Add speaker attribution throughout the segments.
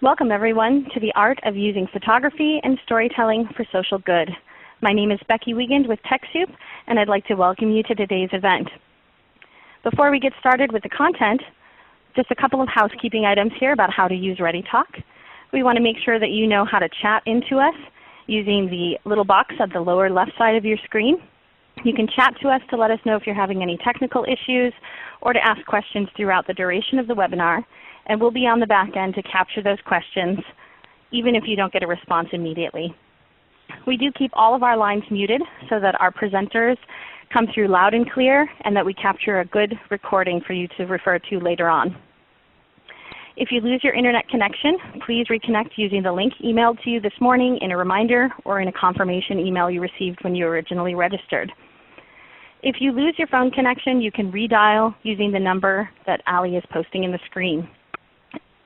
Speaker 1: Welcome everyone to the Art of Using Photography and Storytelling for Social Good. My name is Becky Wiegand with TechSoup, and I'd like to welcome you to today's event. Before we get started with the content, just a couple of housekeeping items here about how to use ReadyTalk. We want to make sure that you know how to chat into us using the little box at the lower left side of your screen. You can chat to us to let us know if you're having any technical issues or to ask questions throughout the duration of the webinar, and we'll be on the back end to capture those questions even if you don't get a response immediately. We do keep all of our lines muted so that our presenters come through loud and clear and that we capture a good recording for you to refer to later on. If you lose your internet connection, please reconnect using the link emailed to you this morning in a reminder or in a confirmation email you received when you originally registered. If you lose your phone connection, you can redial using the number that Ali is posting in the screen.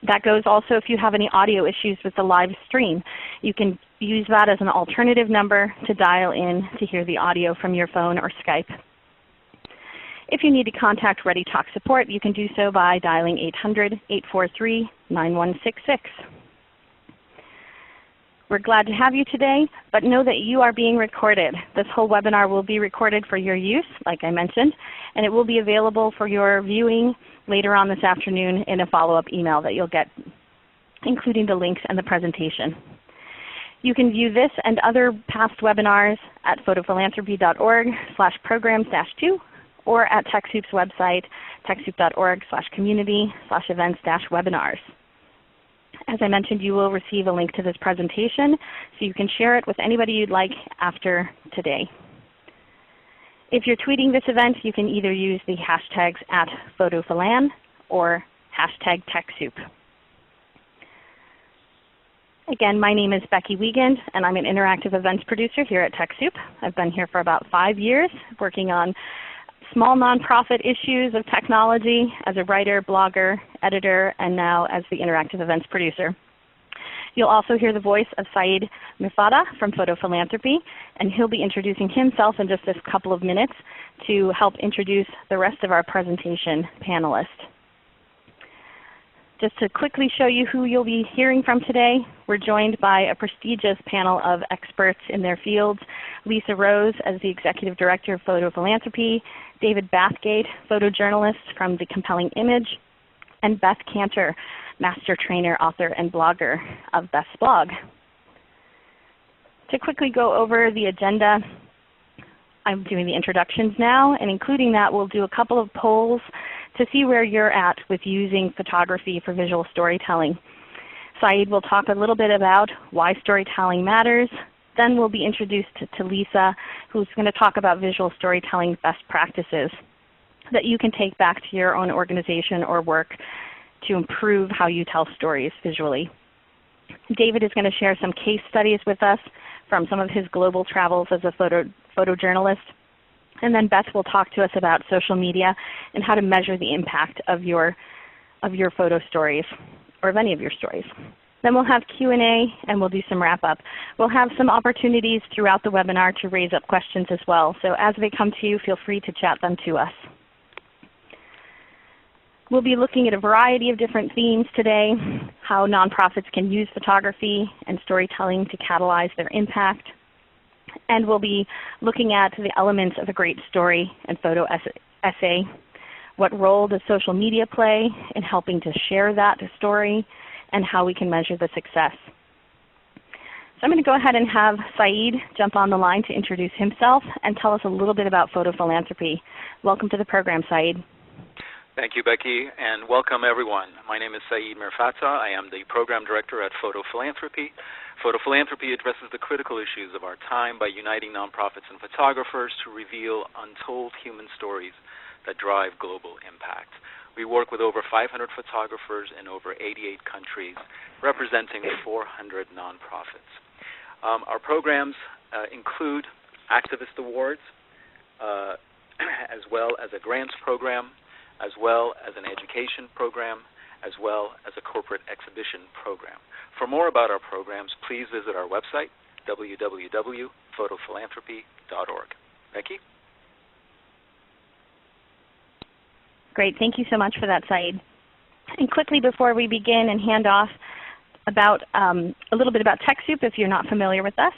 Speaker 1: That goes also if you have any audio issues with the live stream. You can use that as an alternative number to dial in to hear the audio from your phone or Skype. If you need to contact ReadyTalk support, you can do so by dialing 800-843-9166. We're glad to have you today, but know that you are being recorded. This whole webinar will be recorded for your use, like I mentioned, and it will be available for your viewing later on this afternoon in a follow-up email that you'll get, including the links and the presentation. You can view this and other past webinars at photophilanthropy.org/programs-2 or at TechSoup's website, techsoup.org/community/events-webinars. As I mentioned, you will receive a link to this presentation so you can share it with anybody you'd like after today. If you're tweeting this event, you can either use the hashtags @photophilan or #TechSoup. Again, my name is Becky Wiegand, and I'm an interactive events producer here at TechSoup. I've been here for about 5 years, working on small nonprofit issues of technology as a writer, blogger, editor, and now as the interactive events producer. You'll also hear the voice of Saeed Mifada from Photophilanthropy, and he'll be introducing himself in just a couple of minutes to help introduce the rest of our presentation panelists. Just to quickly show you who you'll be hearing from today, we're joined by a prestigious panel of experts in their fields. Lisa Rose as the Executive Director of Photophilanthropy, David Bathgate, photojournalist from The Compelling Image, and Beth Kanter, Master Trainer, Author, and Blogger of Beth's Blog. To quickly go over the agenda, I'm doing the introductions now, and including that we'll do a couple of polls to see where you're at with using photography for visual storytelling. Saeed will talk a little bit about why storytelling matters. Then we'll be introduced to Lisa, who's going to talk about visual storytelling best practices that you can take back to your own organization or work to improve how you tell stories visually. David is going to share some case studies with us from some of his global travels as a photojournalist. And then Beth will talk to us about social media and how to measure the impact of your photo stories, or of any of your stories. Then we'll have Q&A and we'll do some wrap up. We'll have some opportunities throughout the webinar to raise up questions as well. So as they come to you, feel free to chat them to us. We'll be looking at a variety of different themes today, how nonprofits can use photography and storytelling to catalyze their impact. And we'll be looking at the elements of a great story and photo essay. What role does social media play in helping to share that story, and how we can measure the success. So I'm going to go ahead and have Saeed jump on the line to introduce himself and tell us a little bit about Photophilanthropy. Welcome to the program, Saeed.
Speaker 2: Thank you, Becky, and welcome everyone. My name is Saeed Mirfata. I am the Program Director at Photophilanthropy. Photophilanthropy addresses the critical issues of our time by uniting nonprofits and photographers to reveal untold human stories that drive global impact. We work with over 500 photographers in over 88 countries, representing 400 nonprofits. Our programs include activist awards, as well as a grants program, as well as an education program, as well as a corporate exhibition program. For more about our programs, please visit our website, www.photophilanthropy.org. Becky?
Speaker 1: Great. Thank you so much for that, Saeed. And quickly before we begin and hand off a little bit about TechSoup if you're not familiar with us.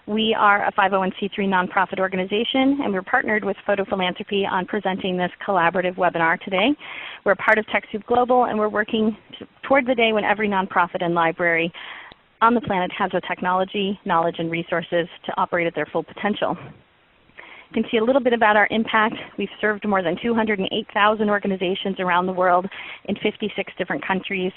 Speaker 1: We are a 501c3 nonprofit organization, and we're partnered with Photophilanthropy on presenting this collaborative webinar today. We're a part of TechSoup Global, and we're working toward the day when every nonprofit and library on the planet has the technology, knowledge, and resources to operate at their full potential. You can see a little bit about our impact. We've served more than 208,000 organizations around the world in 56 different countries,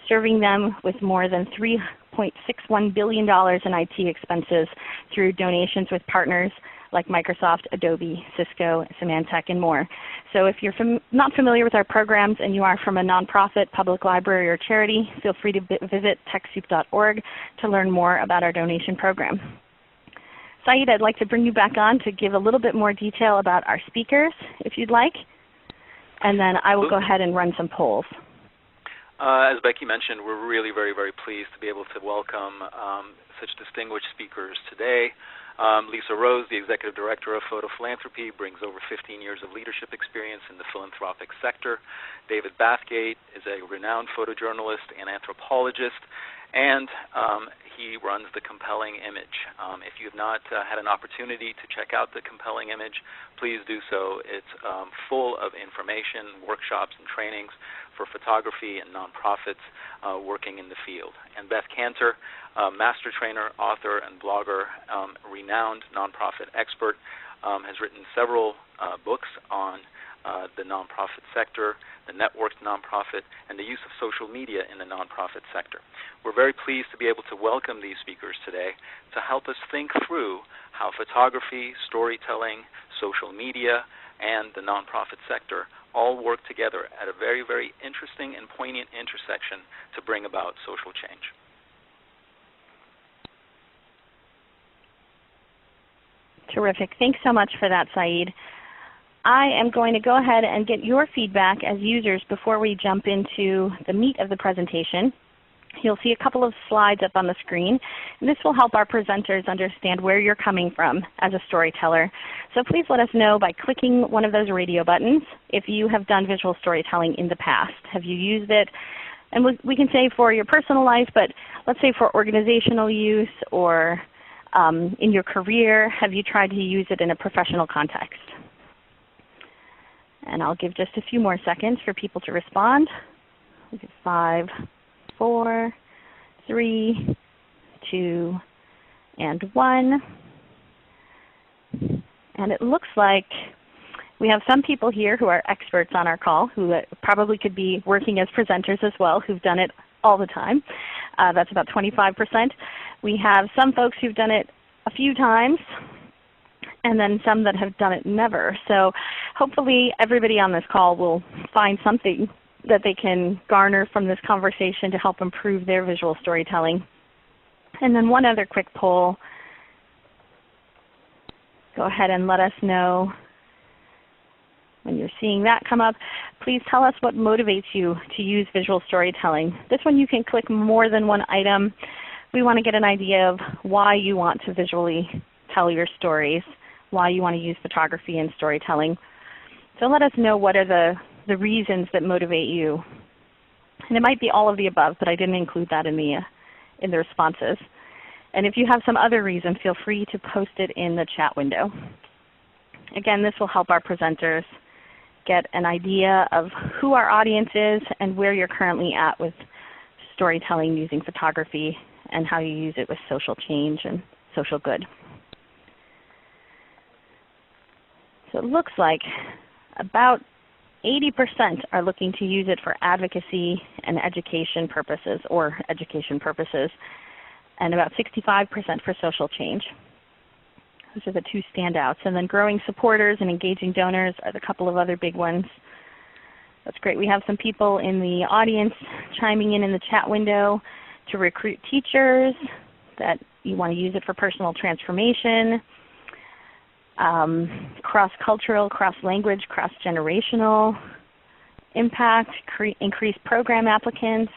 Speaker 1: serving them with more than $3.61 billion in IT expenses through donations with partners like Microsoft, Adobe, Cisco, Symantec, and more. So if you're not familiar with our programs and you are from a nonprofit, public library, or charity, feel free to visit TechSoup.org to learn more about our donation program. Saeed, I'd like to bring you back on to give a little bit more detail about our speakers, if you'd like, and then I will go ahead and run some polls.
Speaker 2: As Becky mentioned, we're really very, very pleased to be able to welcome such distinguished speakers today. Lisa Rose, the Executive Director of Photophilanthropy, brings over 15 years of leadership experience in the philanthropic sector. David Bathgate is a renowned photojournalist and anthropologist, and he runs The Compelling Image. If you have not had an opportunity to check out The Compelling Image, please do so. It's full of information, workshops, and trainings for photography and nonprofits working in the field. And Beth Kanter, master trainer, author, and blogger, renowned nonprofit expert, has written several books on the nonprofit sector, the networked nonprofit, and the use of social media in the nonprofit sector. We're very pleased to be able to welcome these speakers today to help us think through how photography, storytelling, social media, and the nonprofit sector all work together at a very, very interesting and poignant intersection to bring about social change.
Speaker 1: Terrific. Thanks so much for that, Saeed. I am going to go ahead and get your feedback as users before we jump into the meat of the presentation. You'll see a couple of slides up on the screen, and this will help our presenters understand where you're coming from as a storyteller. So please let us know by clicking one of those radio buttons if you have done visual storytelling in the past. Have you used it? And we can say for your personal life, but let's say for organizational use or in your career, have you tried to use it in a professional context? And I'll give just a few more seconds for people to respond. 5, 4, 3, 2, and 1. And it looks like we have some people here who are experts on our call who probably could be working as presenters as well, who've done it all the time. That's about 25%. We have some folks who've done it a few times, and then some that have done it never. So hopefully everybody on this call will find something that they can garner from this conversation to help improve their visual storytelling. And then one other quick poll. Go ahead and let us know when you're seeing that come up. Please tell us what motivates you to use visual storytelling. This one you can click more than one item. We want to get an idea of why you want to visually tell your stories, why you want to use photography and storytelling. So let us know what are the reasons that motivate you. And it might be all of the above, but I didn't include that in the responses. And if you have some other reason, feel free to post it in the chat window. Again, this will help our presenters get an idea of who our audience is and where you're currently at with storytelling using photography and how you use it with social change and social good. So it looks like about 80% are looking to use it for advocacy and education purposes, and about 65% for social change. Those are the two standouts. And then growing supporters and engaging donors are the couple of other big ones. That's great. We have some people in the audience chiming in the chat window to recruit teachers, that you want to use it for personal transformation, cross-cultural, cross-language, cross-generational impact, increase program applicants,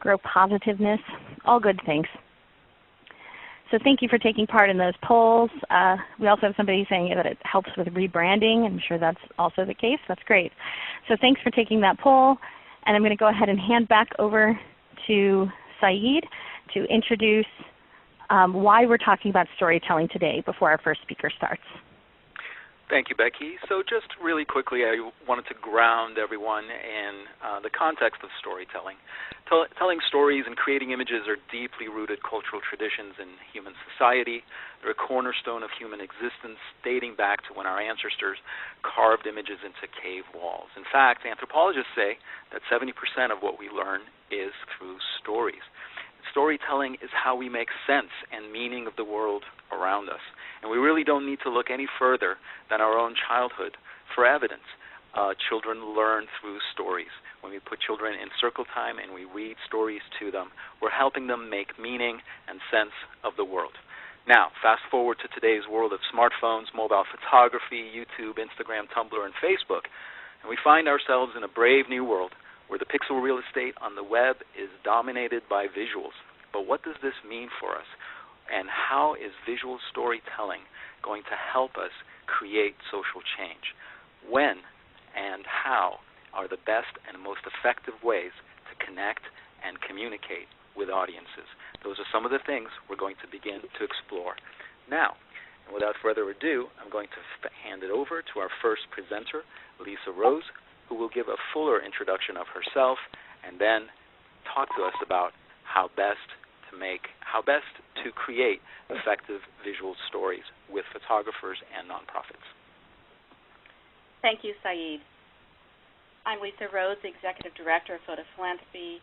Speaker 1: grow positiveness, all good things. So thank you for taking part in those polls. We also have somebody saying that it helps with rebranding. I'm sure that's also the case. That's great. So thanks for taking that poll. And I'm going to go ahead and hand back over to Saeed to introduce why we're talking about storytelling today before our first speaker starts.
Speaker 2: Thank you, Becky. So just really quickly, I wanted to ground everyone in the context of storytelling. Telling stories and creating images are deeply rooted cultural traditions in human society. They're a cornerstone of human existence, dating back to when our ancestors carved images into cave walls. In fact, anthropologists say that 70% of what we learn is through stories. Storytelling is how we make sense and meaning of the world around us. And we really don't need to look any further than our own childhood for evidence. Children learn through stories. When we put children in circle time and we read stories to them, we're helping them make meaning and sense of the world. Now, fast forward to today's world of smartphones, mobile photography, YouTube, Instagram, Tumblr, and Facebook, and we find ourselves in a brave new world where the pixel real estate on the web is dominated by visuals. But what does this mean for us? And how is visual storytelling going to help us create social change? When and how are the best and most effective ways to connect and communicate with audiences? Those are some of the things we're going to begin to explore. Now, and without further ado, I'm going to hand it over to our first presenter, Lisa Rose, who will give a fuller introduction of herself and then talk to us about how best to create effective visual stories with photographers and nonprofits.
Speaker 3: Thank you, Saeed. I'm Lisa Rose, the Executive Director of Photo Philanthropy.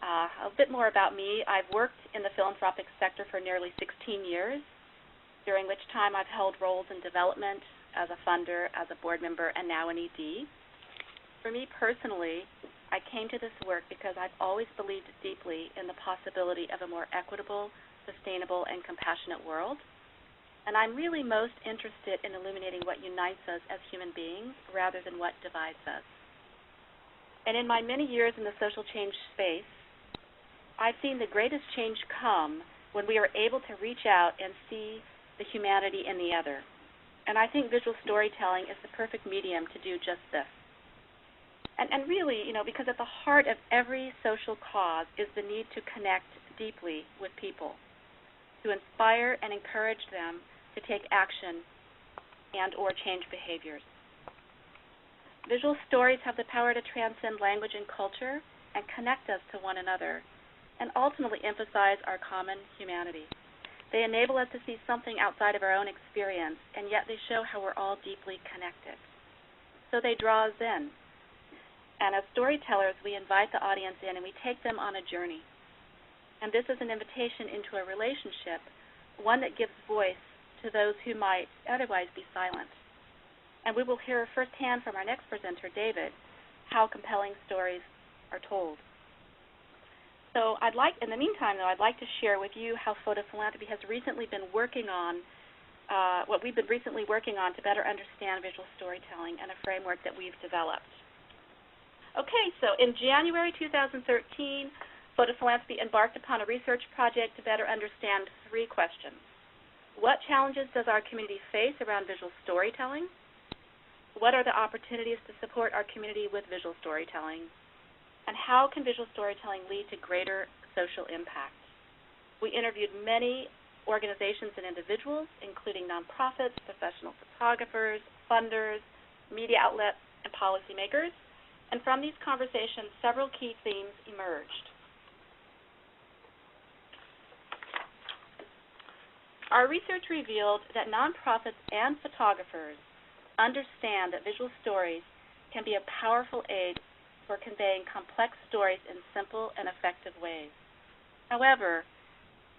Speaker 3: A bit more about me. I've worked in the philanthropic sector for nearly 16 years, during which time I've held roles in development, as a funder, as a board member, and now an ED. For me personally, I came to this work because I've always believed deeply in the possibility of a more equitable, sustainable, and compassionate world. And I'm really most interested in illuminating what unites us as human beings rather than what divides us. And in my many years in the social change space, I've seen the greatest change come when we are able to reach out and see the humanity in the other. And I think visual storytelling is the perfect medium to do just this. And really, because at the heart of every social cause is the need to connect deeply with people, to inspire and encourage them to take action and or change behaviors. Visual stories have the power to transcend language and culture and connect us to one another and ultimately emphasize our common humanity. They enable us to see something outside of our own experience, and yet they show how we're all deeply connected. So they draw us in. And as storytellers, we invite the audience in and we take them on a journey. And this is an invitation into a relationship, one that gives voice to those who might otherwise be silent. And we will hear firsthand from our next presenter, David, how compelling stories are told. So in the meantime, though, I'd like to share with you how Photo Philanthropy has recently been working on, what we've been recently working on to better understand visual storytelling and a framework that we've developed. Okay, so in January 2013, Photo Philanthropy embarked upon a research project to better understand three questions. What challenges does our community face around visual storytelling? What are the opportunities to support our community with visual storytelling? And how can visual storytelling lead to greater social impact? We interviewed many organizations and individuals, including nonprofits, professional photographers, funders, media outlets, and policymakers. And from these conversations, several key themes emerged. Our research revealed that nonprofits and photographers understand that visual stories can be a powerful aid for conveying complex stories in simple and effective ways. However,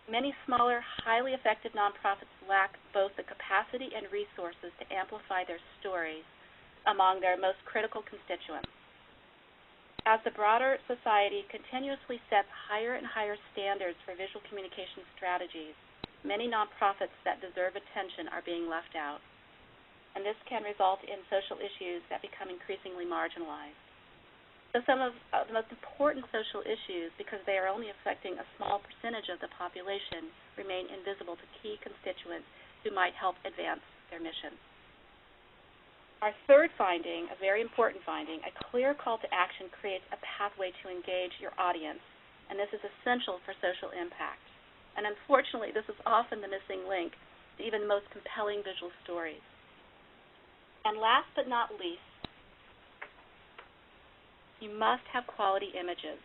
Speaker 3: many smaller, highly effective nonprofits lack both the capacity and resources to amplify their stories among their most critical constituents. As the broader society continuously sets higher and higher standards for visual communication strategies, many nonprofits that deserve attention are being left out. And this can result in social issues that become increasingly marginalized. So some of the most important social issues, because they are only affecting a small percentage of the population, remain invisible to key constituents who might help advance their mission. Our third finding, a very important finding, a clear call to action creates a pathway to engage your audience and this is essential for social impact. And unfortunately, this is often the missing link to even the most compelling visual stories. And last but not least, you must have quality images.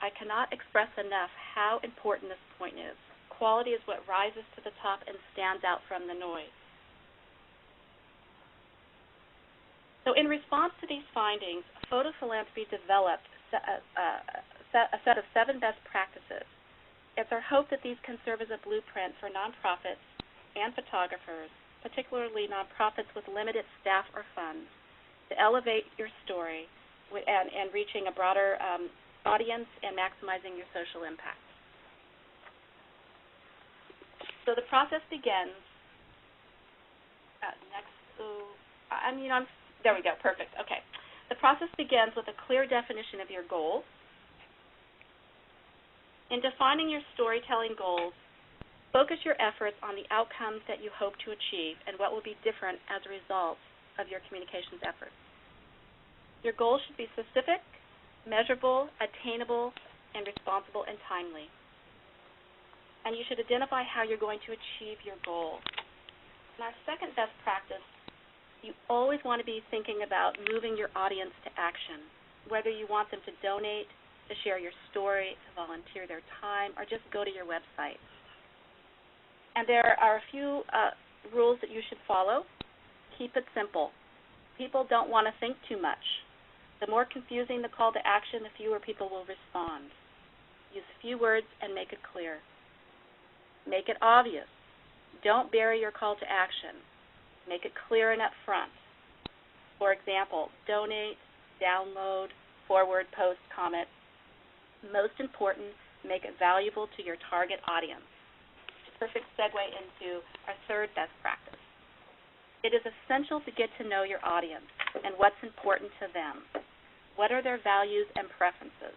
Speaker 3: I cannot express enough how important this point is. Quality is what rises to the top and stands out from the noise. So in response to these findings, Photo Philanthropy developed a set of 7 best practices. It's our hope that these can serve as a blueprint for nonprofits and photographers, particularly nonprofits with limited staff or funds, to elevate your story and reaching a broader audience and maximizing your social impact. So the process begins. There we go, perfect, okay. The process begins with a clear definition of your goals. In defining your storytelling goals, focus your efforts on the outcomes that you hope to achieve and what will be different as a result of your communications efforts. Your goals should be specific, measurable, attainable, and responsible and timely. And you should identify how you're going to achieve your goal. And our second best practice, you always want to be thinking about moving your audience to action, whether you want them to donate, to share your story, to volunteer their time, or just go to your website. And there are a few rules that you should follow. Keep it simple. People don't want to think too much. The more confusing the call to action, the fewer people will respond. Use few words and make it clear. Make it obvious. Don't bury your call to action. Make it clear and upfront. For example, donate, download, forward, post, comment. Most important, make it valuable to your target audience. Perfect segue into our third best practice. It is essential to get to know your audience and what's important to them. What are their values and preferences?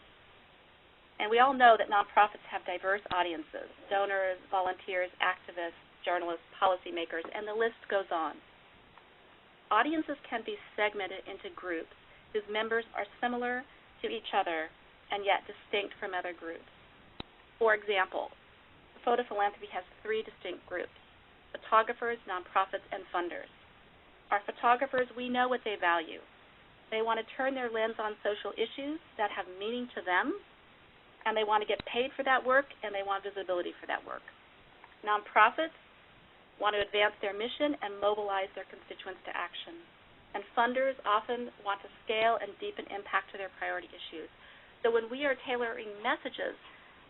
Speaker 3: And we all know that nonprofits have diverse audiences: donors, volunteers, activists, journalists, policymakers, and the list goes on. Audiences can be segmented into groups whose members are similar to each other and yet distinct from other groups. For example, Photo Philanthropy has 3 distinct groups: photographers, nonprofits, and funders. Our photographers, we know what they value. They want to turn their lens on social issues that have meaning to them, and they want to get paid for that work, and they want visibility for that work. Nonprofits want to advance their mission and mobilize their constituents to action. And funders often want to scale and deepen impact to their priority issues. So when we are tailoring messages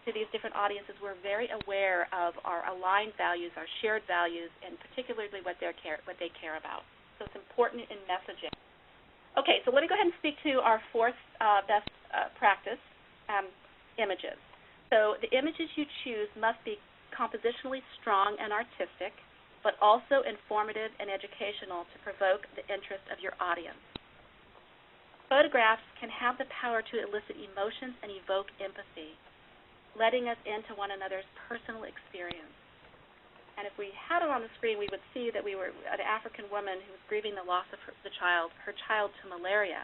Speaker 3: to these different audiences, we're very aware of our aligned values, our shared values, and particularly what they care about. So it's important in messaging. Okay, so let me go ahead and speak to our fourth best practice, images. So the images you choose must be compositionally strong and artistic, but also informative and educational to provoke the interest of your audience. Photographs can have the power to elicit emotions and evoke empathy, letting us into one another's personal experience. And if we had it on the screen, we would see that we were an African woman who was grieving the loss of her child to malaria.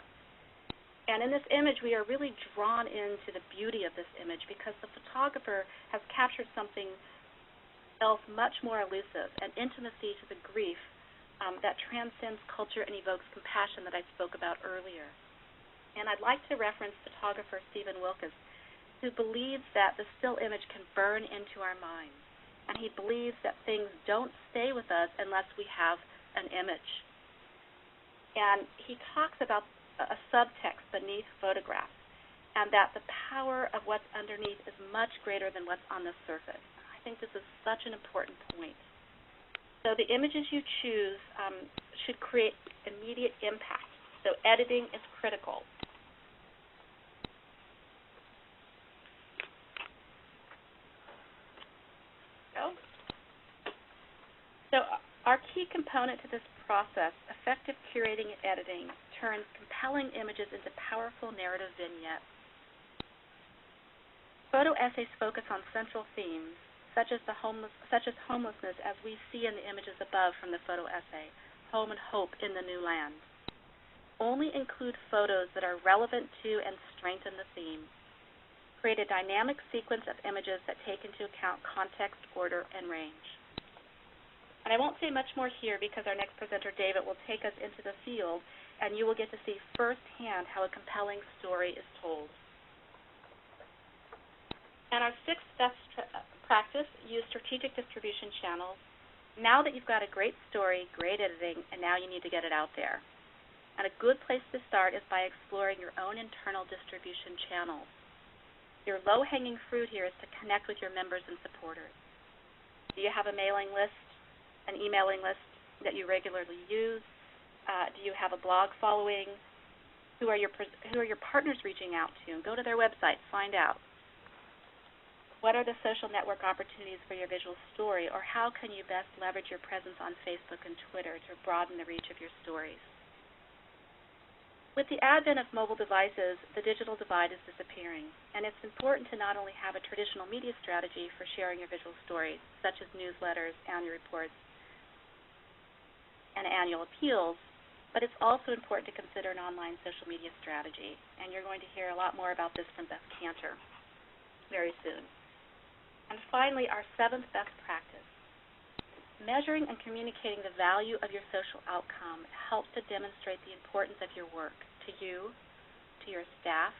Speaker 3: And in this image, we are really drawn into the beauty of this image because the photographer has captured something else much more elusive, an intimacy to the grief that transcends culture and evokes compassion that I spoke about earlier. And I'd like to reference photographer Stephen Wilkes, who believes that the still image can burn into our minds. And he believes that things don't stay with us unless we have an image. And he talks about a subtext beneath photographs, and that the power of what's underneath is much greater than what's on the surface. I think this is such an important point. So the images you choose should create immediate impact. So editing is critical. So our key component to this process, effective curating and editing, turns compelling images into powerful narrative vignettes. Photo essays focus on central themes, such as homelessness, as we see in the images above from the photo essay, home and hope in the new land. Only include photos that are relevant to and strengthen the theme. Create a dynamic sequence of images that take into account context, order, and range. And I won't say much more here because our next presenter, David, will take us into the field, and you will get to see firsthand how a compelling story is told. And our sixth best practice, use strategic distribution channels. Now that you've got a great story, great editing, and now you need to get it out there. And a good place to start is by exploring your own internal distribution channels. Your low-hanging fruit here is to connect with your members and supporters. Do you have a mailing list, an emailing list that you regularly use? Do you have a blog following? Who are your partners reaching out to? Go to their website, find out. What are the social network opportunities for your visual story, or how can you best leverage your presence on Facebook and Twitter to broaden the reach of your stories? With the advent of mobile devices, the digital divide is disappearing, and it's important to not only have a traditional media strategy for sharing your visual stories, such as newsletters, annual reports, and annual appeals, but it's also important to consider an online social media strategy, and you're going to hear a lot more about this from Beth Kanter very soon. And finally, our seventh best practice. Measuring and communicating the value of your social outcome helps to demonstrate the importance of your work to you, to your staff,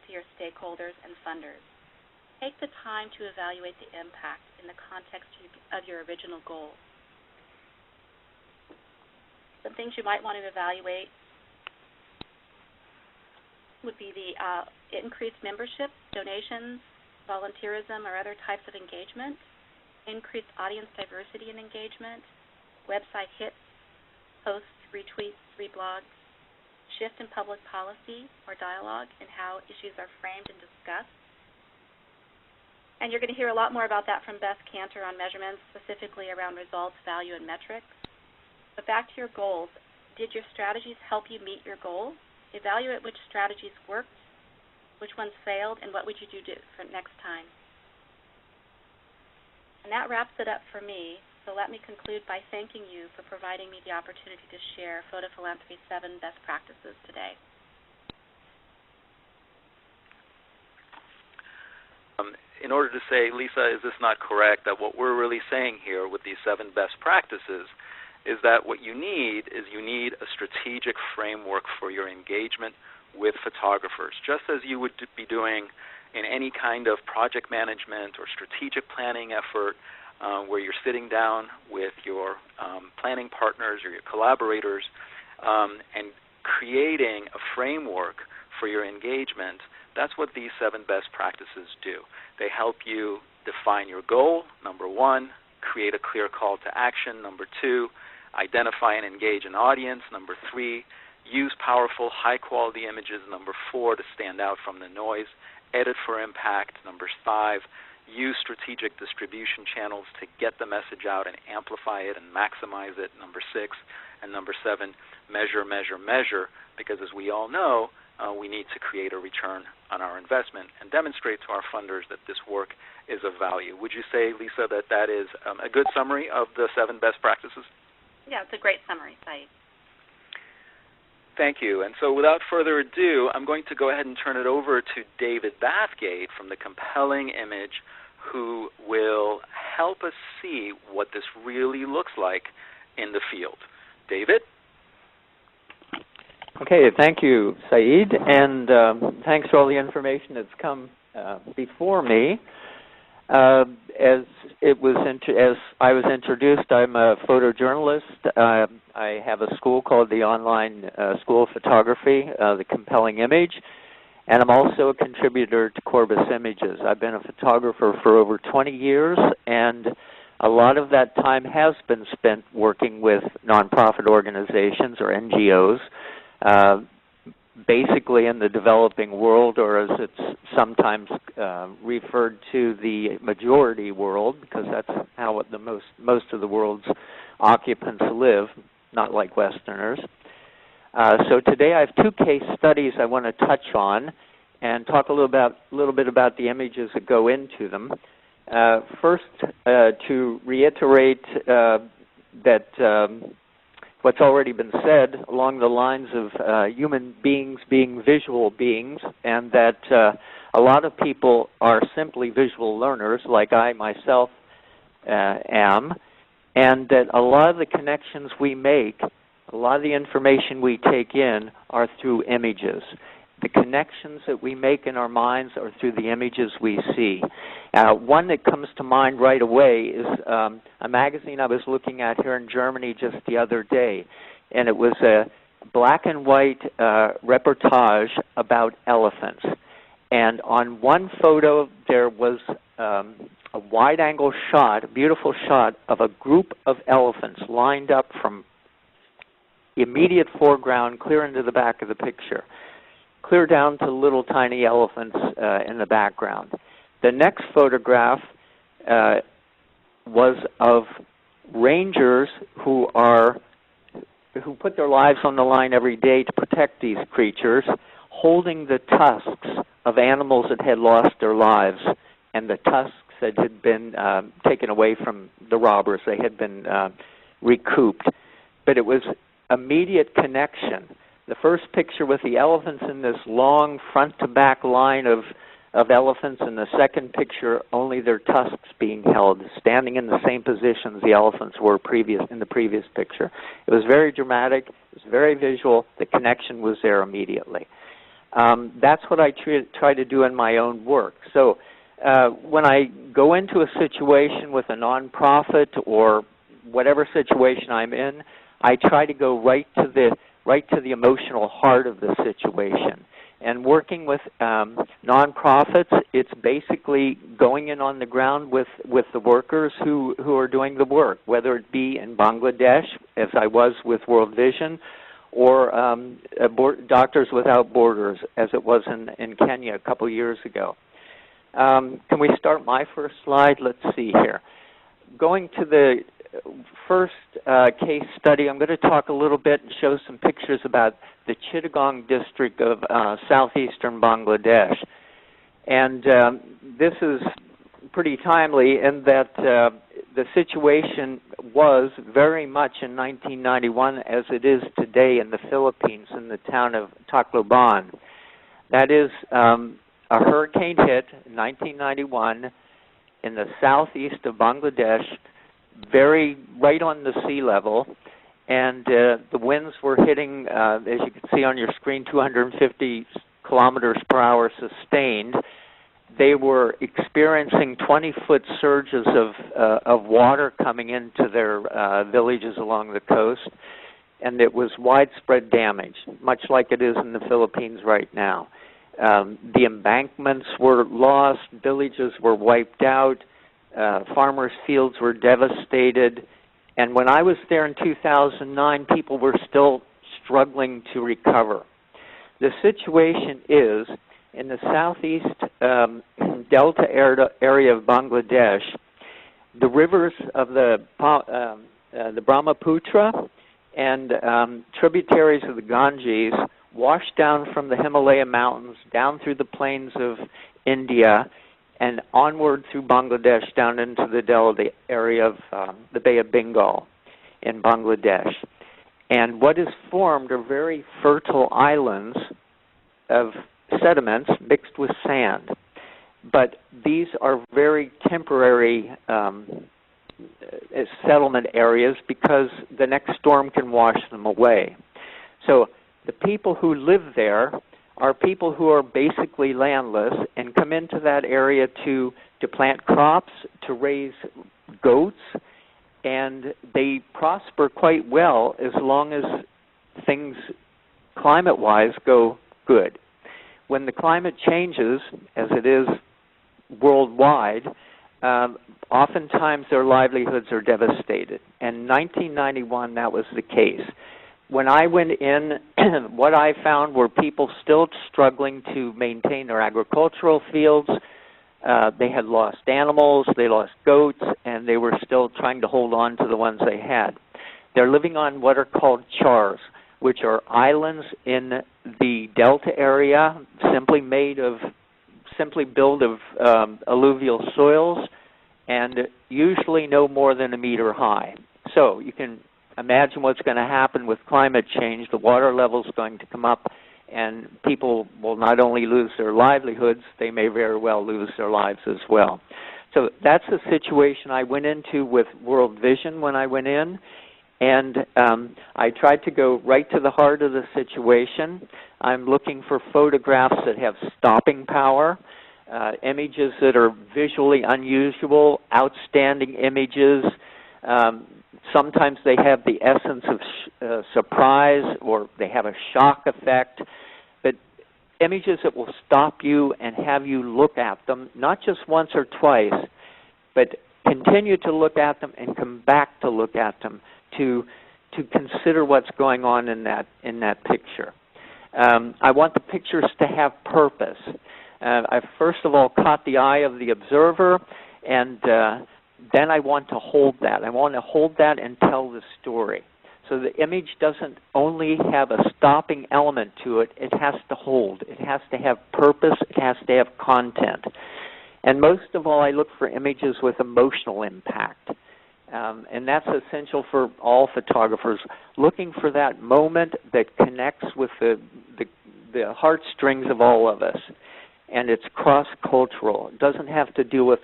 Speaker 3: to your stakeholders and funders. Take the time to evaluate the impact in the context of your original goal. Some things you might want to evaluate would be the increased membership, donations, volunteerism, or other types of engagement, increased audience diversity and engagement, website hits, posts, retweets, reblogs, shift in public policy or dialogue in how issues are framed and discussed. And you're going to hear a lot more about that from Beth Kanter on measurements, specifically around results, value, and metrics. But back to your goals. Did your strategies help you meet your goal? Evaluate which strategies worked, which ones failed, and what would you do for next time. And that wraps it up for me. So let me conclude by thanking you for providing me the opportunity to share Photo Philanthropy's 7 best practices today.
Speaker 2: In order to say, Lisa, is this not correct, that what we're really saying here with these 7 best practices is that what you need is a strategic framework for your engagement with photographers, just as you would be doing in any kind of project management or strategic planning effort where you're sitting down with your planning partners or your collaborators and creating a framework for your engagement. That's what these 7 best practices do. They help you define your goal, number 1, create a clear call to action, number 2, identify and engage an audience, number 3, use powerful, high-quality images, number 4, to stand out from the noise, edit for impact, number 5, use strategic distribution channels to get the message out and amplify it and maximize it, number 6, and number 7, measure, measure, measure, because as we all know, we need to create a return on our investment and demonstrate to our funders that this work is of value. Would you say, Lisa, that that is a good summary of the 7 best practices?
Speaker 3: Yeah, it's a great summary, Saeed.
Speaker 2: Thank you. And so without further ado, I'm going to go ahead and turn it over to David Bathgate from The Compelling Image, who will help us see what this really looks like in the field. David?
Speaker 4: Okay, thank you, Saeed, and thanks for all the information that's come before me. As I was introduced, I'm a photojournalist. I have a school called the Online School of Photography, The Compelling Image, and I'm also a contributor to Corbis Images. I've been a photographer for over 20 years, and a lot of that time has been spent working with nonprofit organizations or NGOs, basically in the developing world, or as it's sometimes referred to, the majority world, because that's how most of the world's occupants live, not like Westerners. So today I have 2 case studies I want to touch on and talk a little bit about the images that go into them. First, to reiterate that what's already been said along the lines of human beings being visual beings, and that A lot of people are simply visual learners, like I myself am, and that a lot of the connections we make, a lot of the information we take in are through images. The connections that we make in our minds are through the images we see. One that comes to mind right away is a magazine I was looking at here in Germany just the other day, and it was a black and white reportage about elephants. And on one photo there was a wide-angle shot, a beautiful shot of a group of elephants lined up from immediate foreground clear into the back of the picture, clear down to little tiny elephants in the background. The next photograph was of rangers who put their lives on the line every day to protect these creatures, holding the tusks of animals that had lost their lives, and the tusks that had been taken away from the robbers. They had been recouped. But it was immediate connection. The first picture with the elephants in this long front-to-back line of elephants, and the second picture only their tusks being held, standing in the same positions the elephants were in the previous picture. It was very dramatic. It was very visual. The connection was there immediately. That's what I try to do in my own work. So when I go into a situation with a nonprofit or whatever situation I'm in, I try to go right to the emotional heart of the situation. And working with nonprofits, it's basically going in on the ground with the workers who are doing the work, whether it be in Bangladesh, as I was with World Vision, or Doctors Without Borders, as it was in Kenya a couple years ago. Can we start my first slide? Let's see here. Going to the first case study, I'm going to talk a little bit and show some pictures about the Chittagong district of southeastern Bangladesh. And this is pretty timely in that the situation was very much in 1991 as it is today in the Philippines in the town of Tacloban. That is, a hurricane hit in 1991 in the southeast of Bangladesh, right on the sea level, and the winds were hitting, as you can see on your screen, 250 kilometers per hour sustained. They were experiencing 20-foot surges of water coming into their villages along the coast, and it was widespread damage, much like it is in the Philippines right now. The embankments were lost, villages were wiped out, farmers' fields were devastated, and when I was there in 2009, people were still struggling to recover. The situation is, in the southeast delta area of Bangladesh, the rivers of the Brahmaputra and tributaries of the Ganges wash down from the Himalaya mountains down through the plains of India and onward through Bangladesh down into the delta area of the Bay of Bengal in Bangladesh. And what is formed are very fertile islands of sediments mixed with sand. But these are very temporary settlement areas because the next storm can wash them away. So the people who live there are people who are basically landless and come into that area to plant crops, to raise goats, and they prosper quite well as long as things climate-wise go good. When the climate changes, as it is worldwide, oftentimes their livelihoods are devastated. And in 1991, that was the case. When I went in, what I found were people still struggling to maintain their agricultural fields. They had lost animals, they lost goats, and they were still trying to hold on to the ones they had. They're living on what are called chars, which are islands in the delta area, simply built of alluvial soils, and usually no more than a meter high. So you can imagine what's going to happen with climate change. The water level is going to come up, and people will not only lose their livelihoods, they may very well lose their lives as well. So that's the situation I went into with World Vision when I went in, and I tried to go right to the heart of the situation. I'm looking for photographs that have stopping power, images that are visually unusual, outstanding images. Sometimes they have the essence of surprise, or they have a shock effect, but images that will stop you and have you look at them, not just once or twice, but continue to look at them and come back to look at them to consider what's going on in that picture. I want the pictures to have purpose. I first of all caught the eye of the observer, and then I want to hold that. I want to hold that and tell the story. So the image doesn't only have a stopping element to it, it has to hold. It has to have purpose, it has to have content. And most of all, I look for images with emotional impact. And that's essential for all photographers, looking for that moment that connects with the heartstrings of all of us. And it's cross-cultural. It doesn't have to do with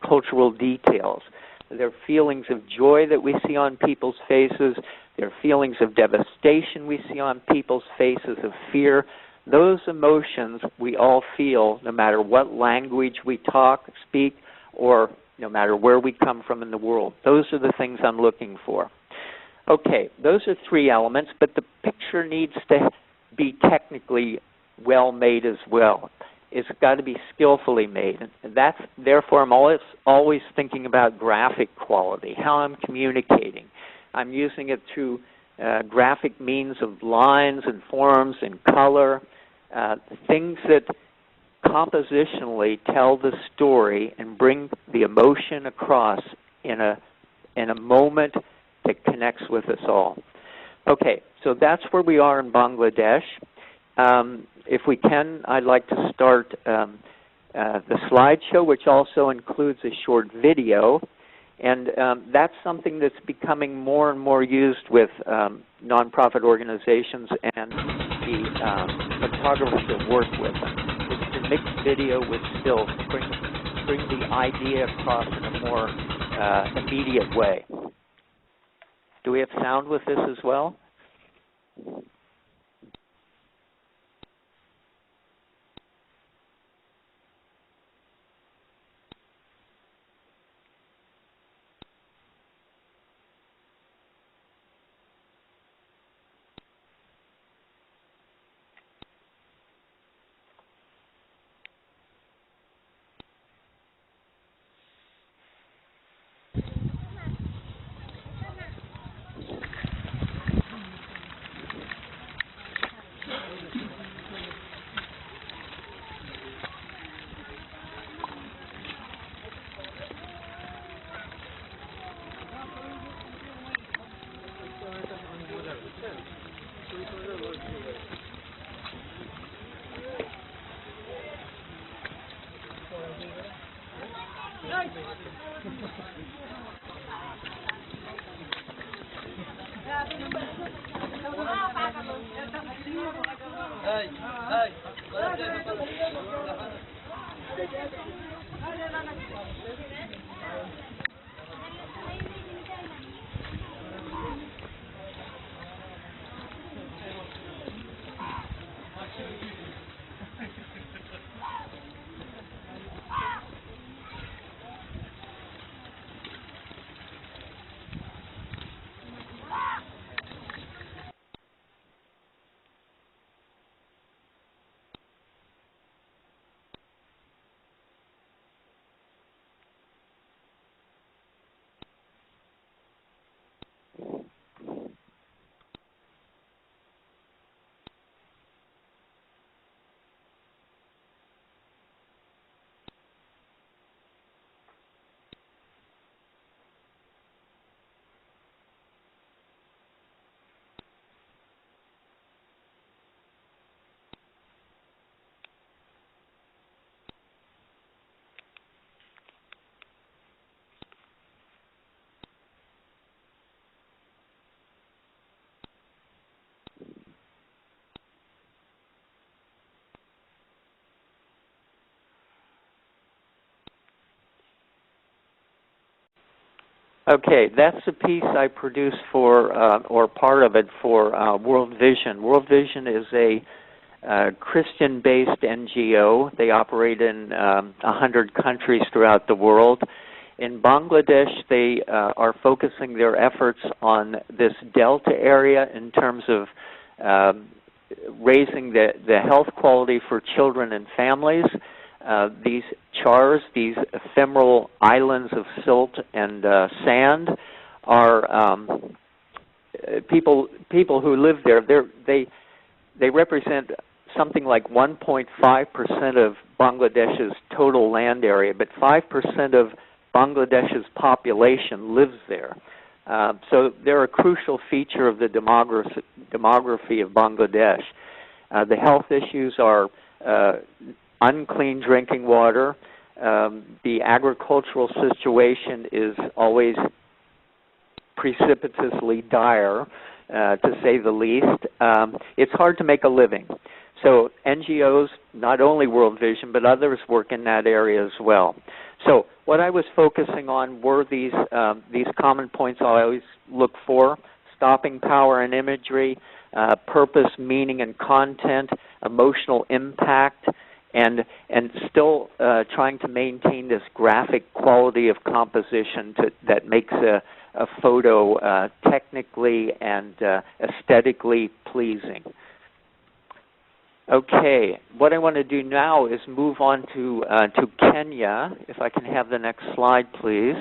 Speaker 4: cultural details. There are feelings of joy that we see on people's faces. There are feelings of devastation we see on people's faces, of fear. Those emotions we all feel no matter what language we speak, or no matter where we come from in the world. Those are the things I'm looking for. Okay, those are three elements, but the picture needs to be technically well made as well. It's got to be skillfully made. And that's, therefore, I'm always thinking about graphic quality, how I'm communicating. I'm using it through graphic means of lines and forms and color, things that compositionally tell the story and bring the emotion across in a moment that connects with us all. Okay, so that's where we are in Bangladesh. If we can, I'd like to start the slideshow, which also includes a short video. And that's something that's becoming more and more used with nonprofit organizations and the photographers that work with them. It's to mix video with stills, bring the idea across in a more immediate way. Do we have sound with this as well? Okay, that's a piece I produced for, or part of it for World Vision. World Vision is a Christian-based NGO. They operate in 100 countries throughout the world. In Bangladesh, they are focusing their efforts on this Delta area in terms of raising the health quality for children and families. These chars, these ephemeral islands of silt and sand, are people who live there. They represent something like 1.5% of Bangladesh's total land area, but 5% of Bangladesh's population lives there. So they're a crucial feature of the demography of Bangladesh. The health issues are unclean drinking water. The agricultural situation is always precipitously dire, to say the least. It's hard to make a living. So NGOs, not only World Vision, but others work in that area as well. So what I was focusing on were these common points I always look for: stopping power and imagery, purpose, meaning, and content, emotional impact, and still trying to maintain this graphic quality of composition that makes a photo technically and aesthetically pleasing. Okay, what I want to do now is move on to Kenya. If I can have the next slide, please.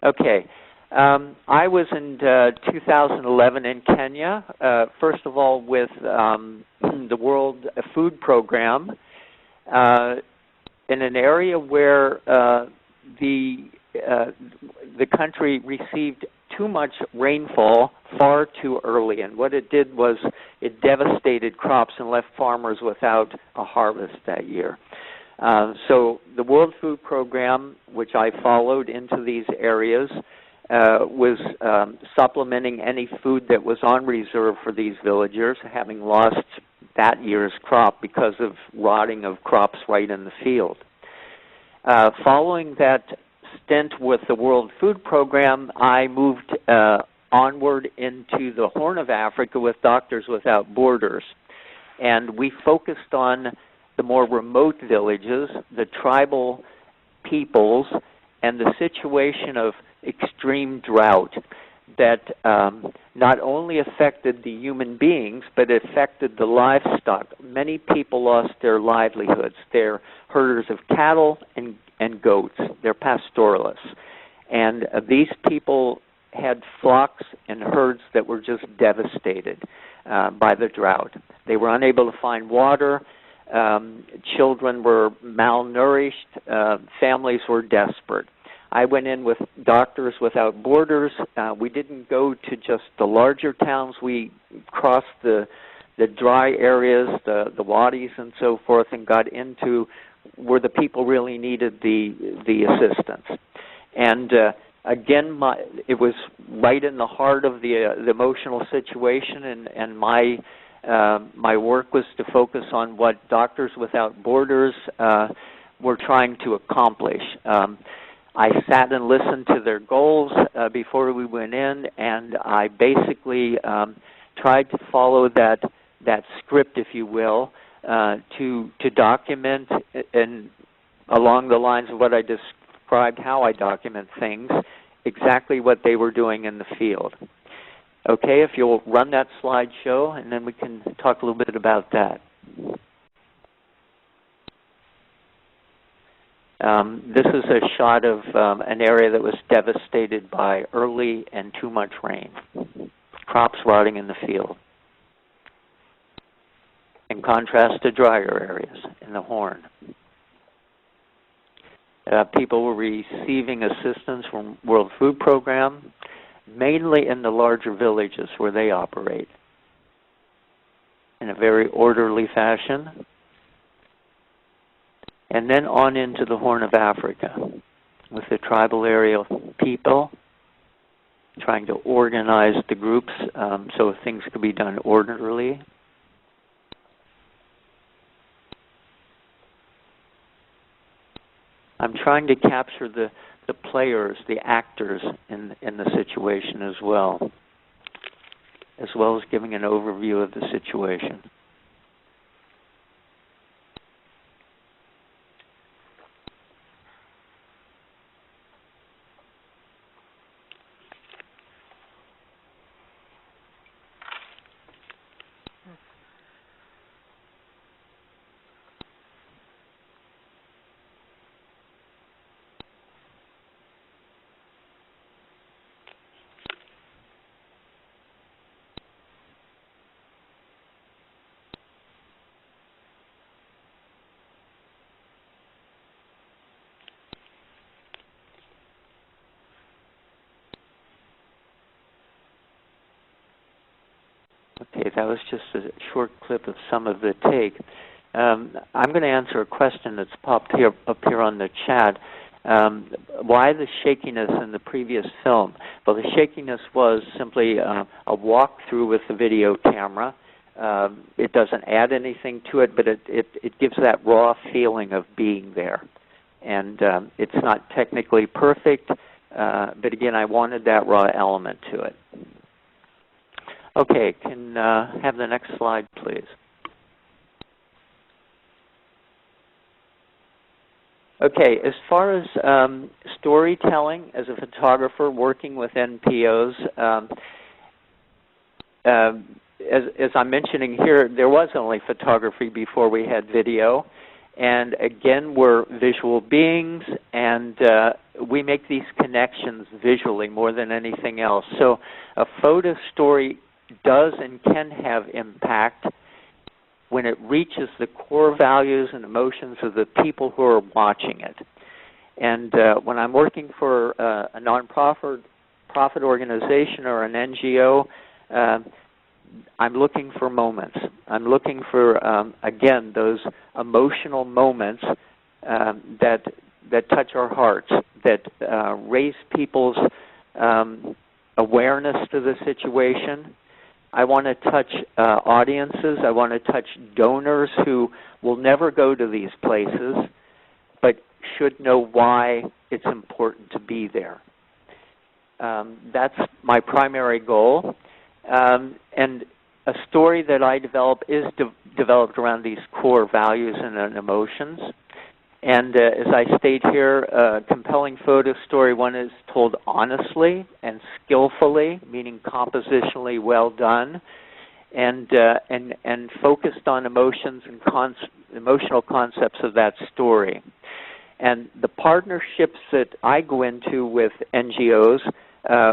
Speaker 4: Okay, I was in 2011 in Kenya, first of all with the World Food Program, in an area where the country received too much rainfall far too early, and what it did was it devastated crops and left farmers without a harvest that year. So the World Food Program, which I followed into these areas, was supplementing any food that was on reserve for these villagers, having lost that year's crop because of rotting of crops right in the field. Following that stint with the World Food Program, I moved onward into the Horn of Africa with Doctors Without Borders. And we focused on the more remote villages, the tribal peoples, and the situation of extreme drought that not only affected the human beings, but affected the livestock. Many people lost their livelihoods. They're herders of cattle and goats. They're pastoralists. And these people had flocks and herds that were just devastated by the drought. They were unable to find water. Children were malnourished. Families were desperate. I went in with Doctors Without Borders. We didn't go to just the larger towns. We crossed the dry areas, the wadis and so forth, and got into where the people really needed the assistance. And again, it was right in the heart of the emotional situation, and my work was to focus on what Doctors Without Borders were trying to accomplish. I sat and listened to their goals before we went in, and I basically tried to follow that script, if you will, to document, and along the lines of what I described, how I document things, exactly what they were doing in the field. Okay, if you'll run that slideshow, and then we can talk a little bit about that. This is a shot of an area that was devastated by early and too much rain. Crops rotting in the field. In contrast to drier areas in the Horn. People were receiving assistance from World Food Program, mainly in the larger villages where they operate, in a very orderly fashion. And then on into the Horn of Africa with the tribal area people, trying to organize the groups so things could be done orderly. I'm trying to capture the the players, the actors in the situation as well as giving an overview of the situation. Okay, that was just a short clip of some of the take. I'm going to answer a question that's popped up here on the chat. Why the shakiness in the previous film? Well, the shakiness was simply a walkthrough with the video camera. It doesn't add anything to it, but it gives that raw feeling of being there. And it's not technically perfect, but again, I wanted that raw element to it. Okay, can have the next slide, please. Okay, as far as storytelling as a photographer working with NPOs, as I'm mentioning here, there was only photography before we had video. And again, we're visual beings, and we make these connections visually more than anything else. So a photo story does and can have impact when it reaches the core values and emotions of the people who are watching it. And when I'm working for a non-profit organization or an NGO, I'm looking for moments. I'm looking for, again, those emotional moments that touch our hearts, that raise people's awareness to the situation. I want to touch audiences. I want to touch donors who will never go to these places, but should know why it's important to be there. That's my primary goal. And a story that I develop is developed around these core values and emotions. And as I state here, a compelling photo story, one is told honestly and skillfully, meaning compositionally well done, and focused on emotions and emotional concepts of that story. And the partnerships that I go into with NGOs,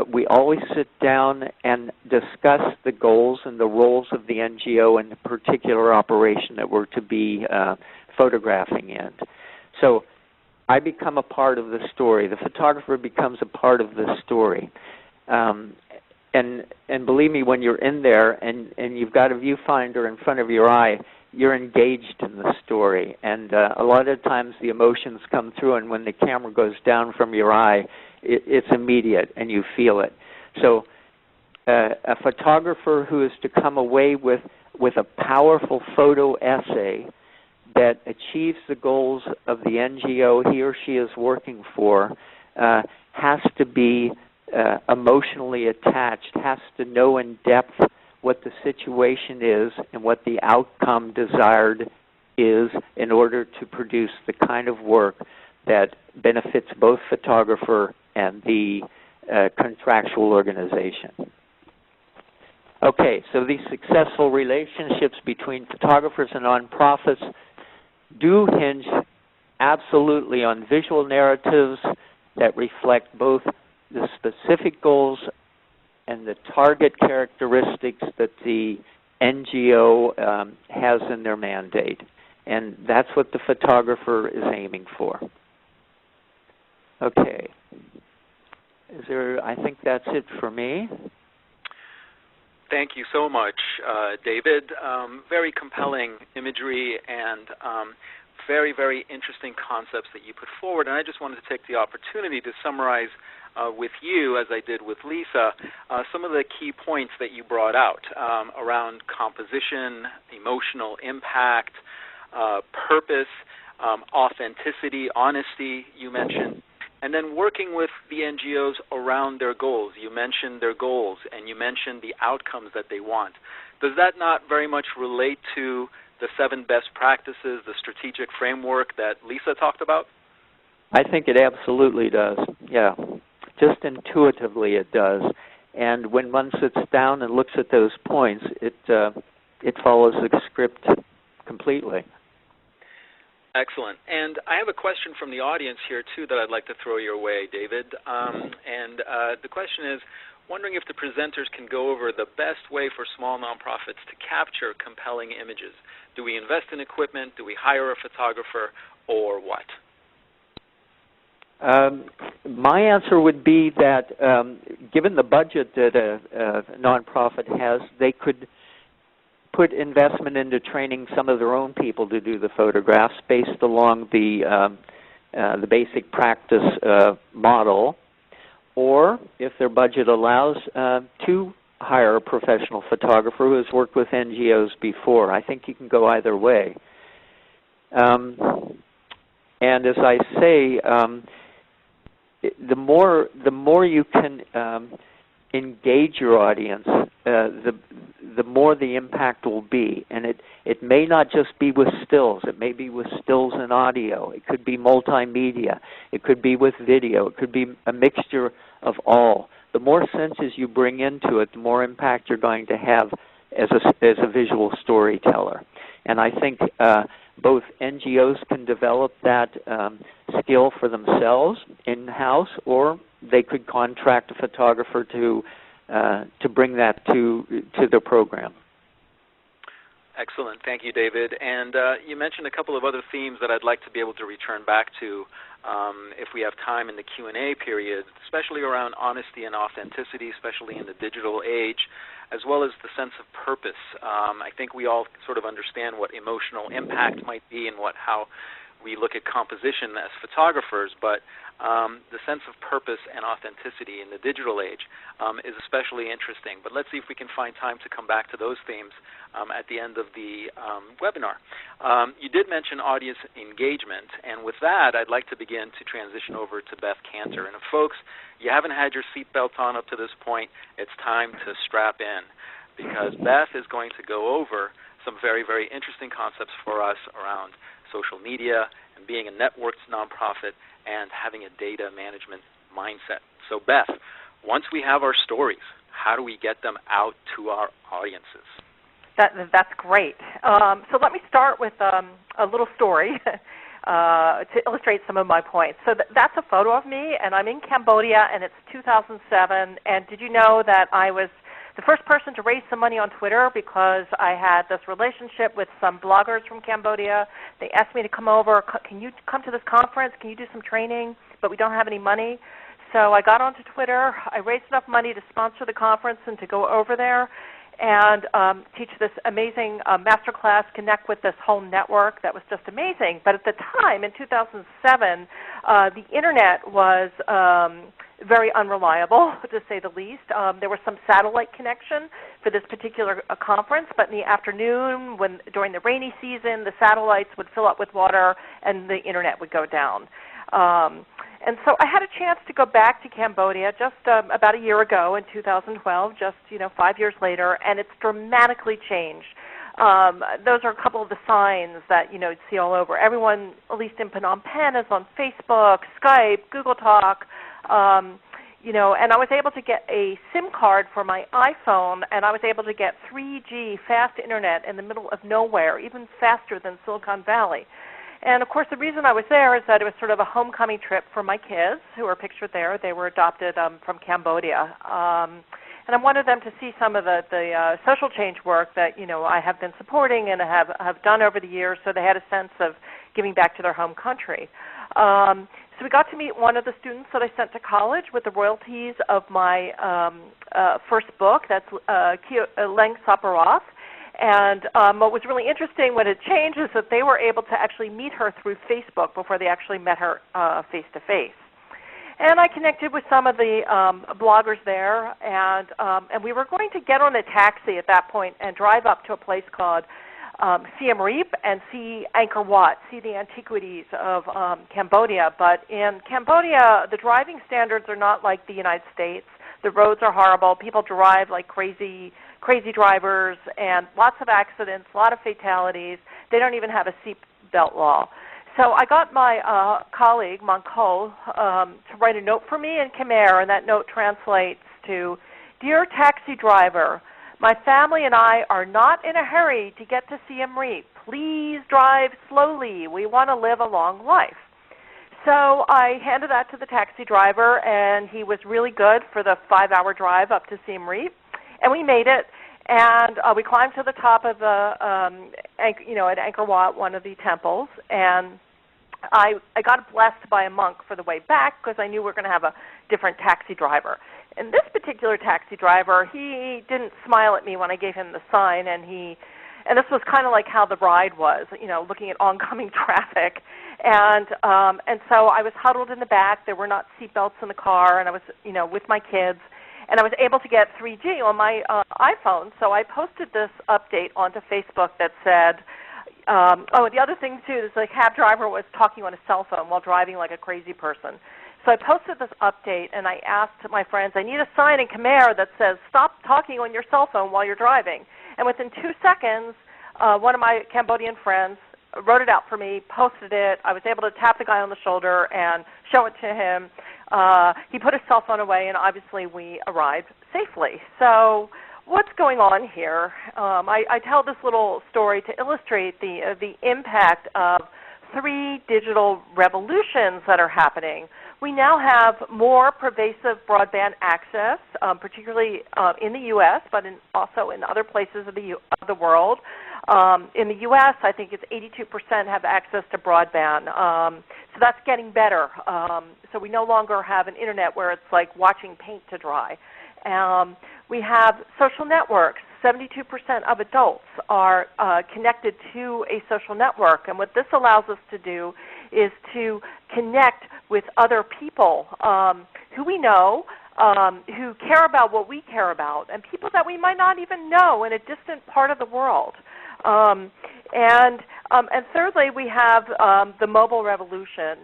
Speaker 4: we always sit down and discuss the goals and the roles of the NGO in the particular operation that we're to be photographing in. So I become a part of the story. The photographer becomes a part of the story. And believe me, when you're in there and you've got a viewfinder in front of your eye, you're engaged in the story. And a lot of times the emotions come through, and when the camera goes down from your eye, it's immediate and you feel it. So a photographer who is to come away with a powerful photo essay that achieves the goals of the NGO he or she is working for has to be emotionally attached, has to know in depth what the situation is and what the outcome desired is in order to produce the kind of work that benefits both photographer and the contractual organization. Okay, so these successful relationships between photographers and nonprofits do hinge absolutely on visual narratives that reflect both the specific goals and the target characteristics that the NGO has in their mandate. And that's what the photographer is aiming for. Okay. I think that's it for me.
Speaker 2: Thank you so much, David. Very compelling imagery and very, very interesting concepts that you put forward. And I just wanted to take the opportunity to summarize with you, as I did with Lisa, some of the key points that you brought out around composition, emotional impact, purpose, authenticity, honesty, you mentioned. and then working with the NGOs around their goals. You mentioned their goals, and you mentioned the outcomes that they want. Does that not very much relate to the 7 best practices, the strategic framework that Lisa talked about?
Speaker 4: I think it absolutely does, yeah. Just intuitively it does. And when one sits down and looks at those points, it follows the script completely.
Speaker 2: Excellent. And I have a question from the audience here, too, that I'd like to throw your way, David. The question is, wondering if the presenters can go over the best way for small nonprofits to capture compelling images. Do we invest in equipment? Do we hire a photographer? Or what?
Speaker 4: My answer would be that given the budget that a nonprofit has, they could put investment into training some of their own people to do the photographs based along the basic practice model, or if their budget allows, to hire a professional photographer who has worked with NGOs before. I think you can go either way. And as I say, the more you can engage your audience, the more the impact will be. And it may not just be with stills. It may be with stills and audio. It could be multimedia. It could be with video. It could be a mixture of all. The more senses you bring into it, the more impact you're going to have as a visual storyteller. And I think both NGOs can develop that skill for themselves in-house, or they could contract a photographer to bring that to their program.
Speaker 2: Excellent. Thank you, David. And you mentioned a couple of other themes that I'd like to be able to return back to if we have time in the Q&A period, especially around honesty and authenticity, especially in the digital age, as well as the sense of purpose. I think we all sort of understand what emotional impact might be and how we look at composition as photographers, but the sense of purpose and authenticity in the digital age is especially interesting. But let's see if we can find time to come back to those themes at the end of the webinar. You did mention audience engagement, and with that, I'd like to begin to transition over to Beth Kanter. And if folks, you haven't had your seatbelt on up to this point, it's time to strap in, because Beth is going to go over some very, very interesting concepts for us around social media and being a networked nonprofit and having a data management mindset. So Beth, once we have our stories, how do we get them out to our audiences?
Speaker 5: That's great. So let me start with a little story to illustrate some of my points. So that's a photo of me, and I'm in Cambodia, and it's 2007. And did you know that I was the first person to raise some money on Twitter because I had this relationship with some bloggers from Cambodia. They asked me to come over. Can you come to this conference? Can you do some training? But we don't have any money. So I got onto Twitter. I raised enough money to sponsor the conference and to go over there and teach this amazing master class, connect with this whole network that was just amazing. But at the time, in 2007, the Internet was very unreliable, to say the least. There was some satellite connection for this particular conference, but in the afternoon, during the rainy season, the satellites would fill up with water and the Internet would go down. And so I had a chance to go back to Cambodia just about a year ago in 2012, just 5 years later, and it's dramatically changed. Those are a couple of the signs that you'd see all over. Everyone, at least in Phnom Penh, is on Facebook, Skype, Google Talk, and I was able to get a SIM card for my iPhone, and I was able to get 3G fast internet in the middle of nowhere, even faster than Silicon Valley. And, of course, the reason I was there is that it was sort of a homecoming trip for my kids, who are pictured there. They were adopted from Cambodia. And I wanted them to see some of the social change work that, I have been supporting and have done over the years, so they had a sense of giving back to their home country. So we got to meet one of the students that I sent to college with the royalties of my first book. That's Leng Saparoth. And what was really interesting, what had changed, is that they were able to actually meet her through Facebook before they actually met her face-to-face. And I connected with some of the bloggers there, and we were going to get on a taxi at that point and drive up to a place called Siem Reap and see Angkor Wat, see the antiquities of Cambodia. But in Cambodia, the driving standards are not like the United States. The roads are horrible. People drive like crazy drivers, and lots of accidents, a lot of fatalities. They don't even have a seatbelt law. So I got my colleague, Manko, to write a note for me in Khmer, and that note translates to, "Dear taxi driver, my family and I are not in a hurry to get to Siem Reap. Please drive slowly. We want to live a long life." So I handed that to the taxi driver, and he was really good for the 5-hour drive up to Siem Reap. And we made it, and we climbed to the top of the, at Angkor Wat, one of the temples, and I got blessed by a monk for the way back because I knew we were going to have a different taxi driver. And this particular taxi driver, he didn't smile at me when I gave him the sign, and this was kind of like how the ride was, looking at oncoming traffic. And so I was huddled in the back. There were not seatbelts in the car, and I was, with my kids. And I was able to get 3G on my iPhone, so I posted this update onto Facebook that said, the other thing, too, is the cab driver was talking on his cell phone while driving like a crazy person. So I posted this update, and I asked my friends, I need a sign in Khmer that says, "Stop talking on your cell phone while you're driving." And within 2 seconds, one of my Cambodian friends wrote it out for me, posted it. I was able to tap the guy on the shoulder and show it to him. He put his cell phone away, and obviously we arrived safely. So what's going on here? I tell this little story to illustrate the impact of 3 digital revolutions that are happening. We now have more pervasive broadband access, particularly in the U.S., but also in other places of the world. In the U.S., I think it's 82% have access to broadband. So that's getting better. So we no longer have an internet where it's like watching paint to dry. We have social networks. 72% of adults are connected to a social network. And what this allows us to do is to connect with other people who we know, who care about what we care about, and people that we might not even know in a distant part of the world. And thirdly, we have the mobile revolution.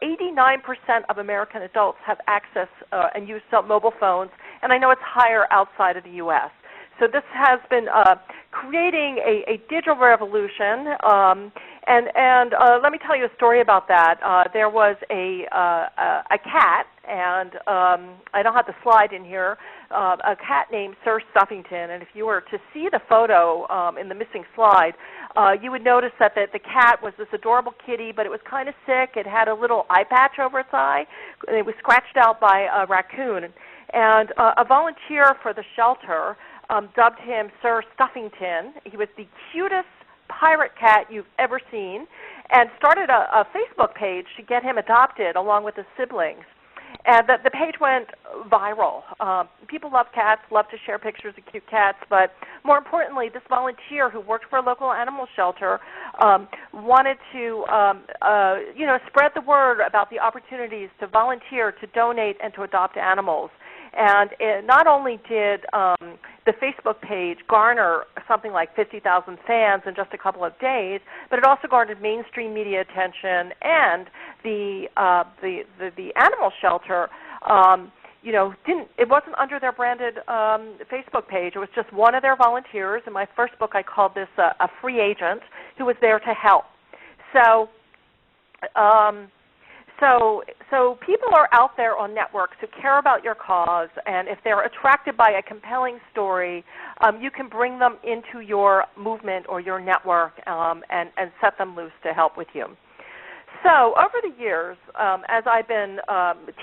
Speaker 5: 89% of American adults have access and use mobile phones, and I know it's higher outside of the U.S. So this has been creating a digital revolution, and let me tell you a story about that. There was a cat, and I don't have the slide in here, a cat named Sir Stuffington, and if you were to see the photo in the missing slide, you would notice that the cat was this adorable kitty, but it was kind of sick. It had a little eye patch over its eye. It was scratched out by a raccoon. And a volunteer for the shelter dubbed him Sir Stuffington. He was the cutest pirate cat you've ever seen, and started a Facebook page to get him adopted along with his siblings. And the page went viral. People love cats, love to share pictures of cute cats, but more importantly, this volunteer who worked for a local animal shelter wanted to spread the word about the opportunities to volunteer, to donate, and to adopt animals. And not only did the Facebook page garner something like 50,000 fans in just a couple of days, but it also garnered mainstream media attention, and the animal shelter, it wasn't under their branded Facebook page. It was just one of their volunteers. In my first book, I called this a free agent who was there to help. So people are out there on networks who care about your cause, and if they're attracted by a compelling story, you can bring them into your movement or your network and set them loose to help with you. So over the years, as I've been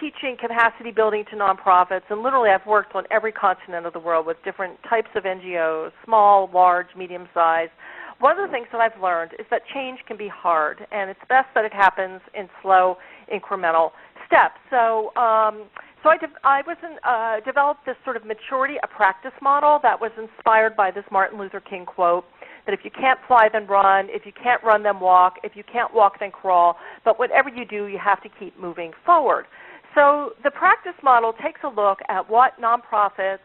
Speaker 5: teaching capacity building to nonprofits, and literally I've worked on every continent of the world with different types of NGOs, small, large, medium-sized, one of the things that I've learned is that change can be hard, and it's best that it happens in slow, incremental steps. So I developed this sort of maturity of practice model that was inspired by this Martin Luther King quote, that if you can't fly, then run. If you can't run, then walk. If you can't walk, then crawl. But whatever you do, you have to keep moving forward. So the practice model takes a look at what nonprofits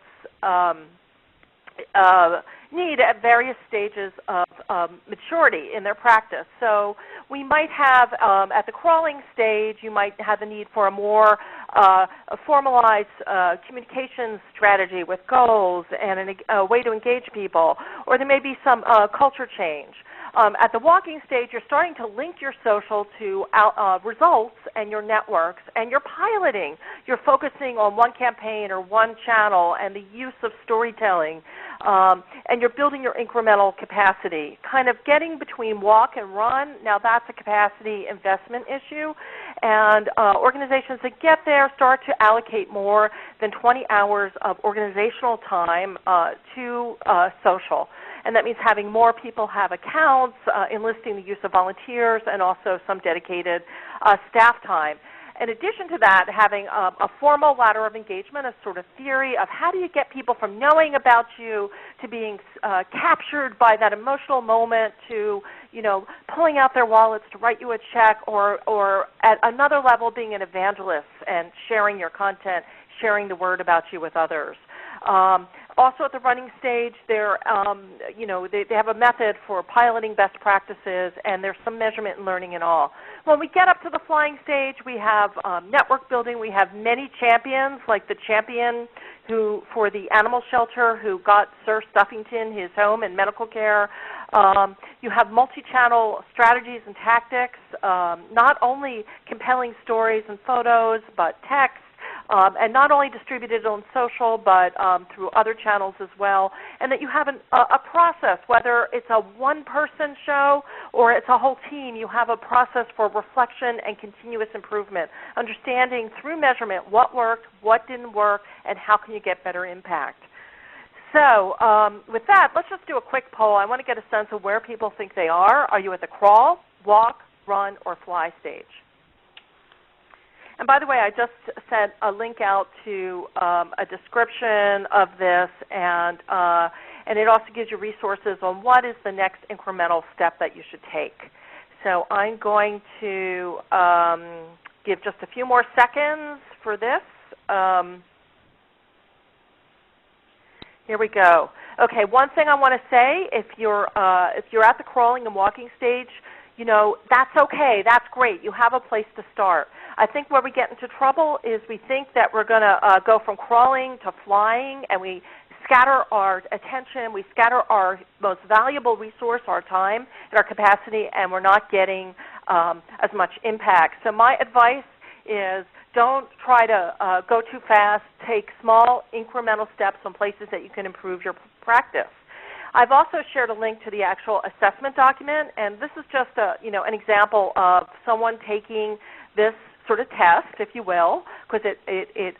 Speaker 5: need at various stages of maturity in their practice. So we might have, at the crawling stage, you might have the need for a more formalized communications strategy with goals and a way to engage people, or there may be some culture change. At the walking stage, you're starting to link your social to results and your networks, and you're piloting. You're focusing on one campaign or one channel and the use of storytelling, and you're building your incremental capacity. Kind of getting between walk and run, now that's a capacity investment issue, and organizations that get there start to allocate more than 20 hours of organizational time to social. And that means having more people have accounts, enlisting the use of volunteers, and also some dedicated staff time. In addition to that, having a formal ladder of engagement, a sort of theory of how do you get people from knowing about you to being captured by that emotional moment to, pulling out their wallets to write you a check, or at another level being an evangelist and sharing your content, sharing the word about you with others. Also at the running stage, they have a method for piloting best practices, and there's some measurement and learning and all. When we get up to the flying stage, we have network building. We have many champions, like the champion who, for the animal shelter, who got Sir Stuffington his home and medical care. You have multi-channel strategies and tactics, not only compelling stories and photos, but text, and not only distributed on social, but through other channels as well, and that you have a process, whether it's a one-person show or it's a whole team, you have a process for reflection and continuous improvement, understanding through measurement what worked, what didn't work, and how can you get better impact. So with that, let's just do a quick poll. I want to get a sense of where people think they are. Are you at the crawl, walk, run, or fly stage? And by the way, I just sent a link out to a description of this, and it also gives you resources on what is the next incremental step that you should take. So I'm going to give just a few more seconds for this. Here we go. Okay, one thing I want to say, if you're at the crawling and walking stage, that's okay. That's great. You have a place to start. I think where we get into trouble is we think that we're going to go from crawling to flying, and we scatter our attention, we scatter our most valuable resource, our time and our capacity, and we're not getting as much impact. So my advice is don't try to go too fast. Take small incremental steps on places that you can improve your practice. I've also shared a link to the actual assessment document, and this is just an example of someone taking this sort of test, if you will, because it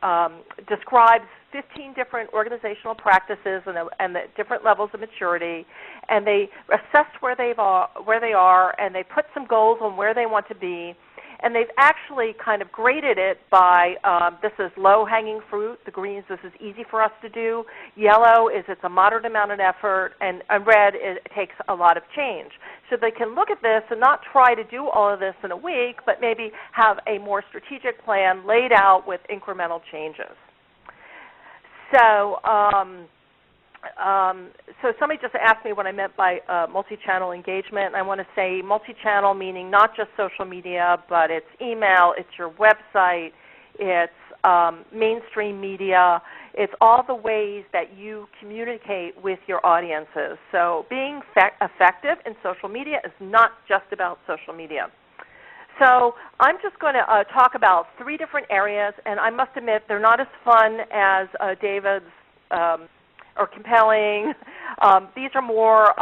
Speaker 5: describes 15 different organizational practices and the different levels of maturity, and they assessed where they are, and they put some goals on where they want to be, and they've actually kind of graded it by this is low-hanging fruit, the greens, this is easy for us to do, yellow is it's a moderate amount of effort, and red it takes a lot of change. So they can look at this and not try to do all of this in a week, but maybe have a more strategic plan laid out with incremental changes. So so somebody just asked me what I meant by multi-channel engagement, and I want to say multi-channel meaning not just social media, but it's email, it's your website, it's mainstream media, it's all the ways that you communicate with your audiences. So being effective in social media is not just about social media. So I'm just going to talk about 3 different areas, and I must admit they're not as fun as David's or compelling. These are more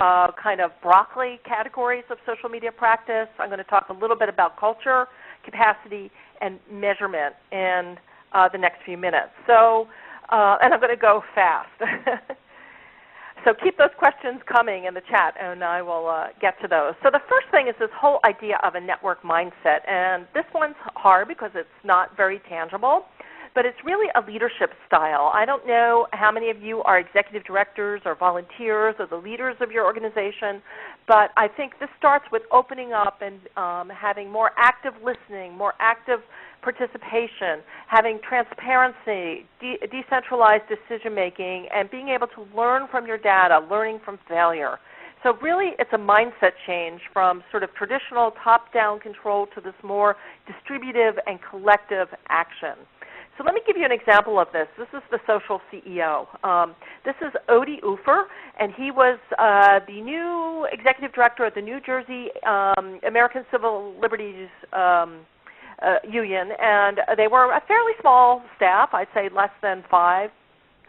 Speaker 5: kind of broccoli categories of social media practice. I'm going to talk a little bit about culture, capacity, and measurement in the next few minutes. So, and I'm going to go fast. So keep those questions coming in the chat, and I will get to those. So the first thing is this whole idea of a network mindset, and this one's hard because it's not very tangible. but it's really a leadership style. I don't know how many of you are executive directors or volunteers or the leaders of your organization, but I think this starts with opening up and having more active listening, more active participation, having transparency, decentralized decision-making, and being able to learn from your data, learning from failure. So really it's a mindset change from sort of traditional top-down control to this more distributive and collective action. So let me give you an example of this. This is the social CEO. This is Odie Ufer, and he was the new executive director at the New Jersey American Civil Liberties Union, and they were a fairly small staff, I'd say less than 5,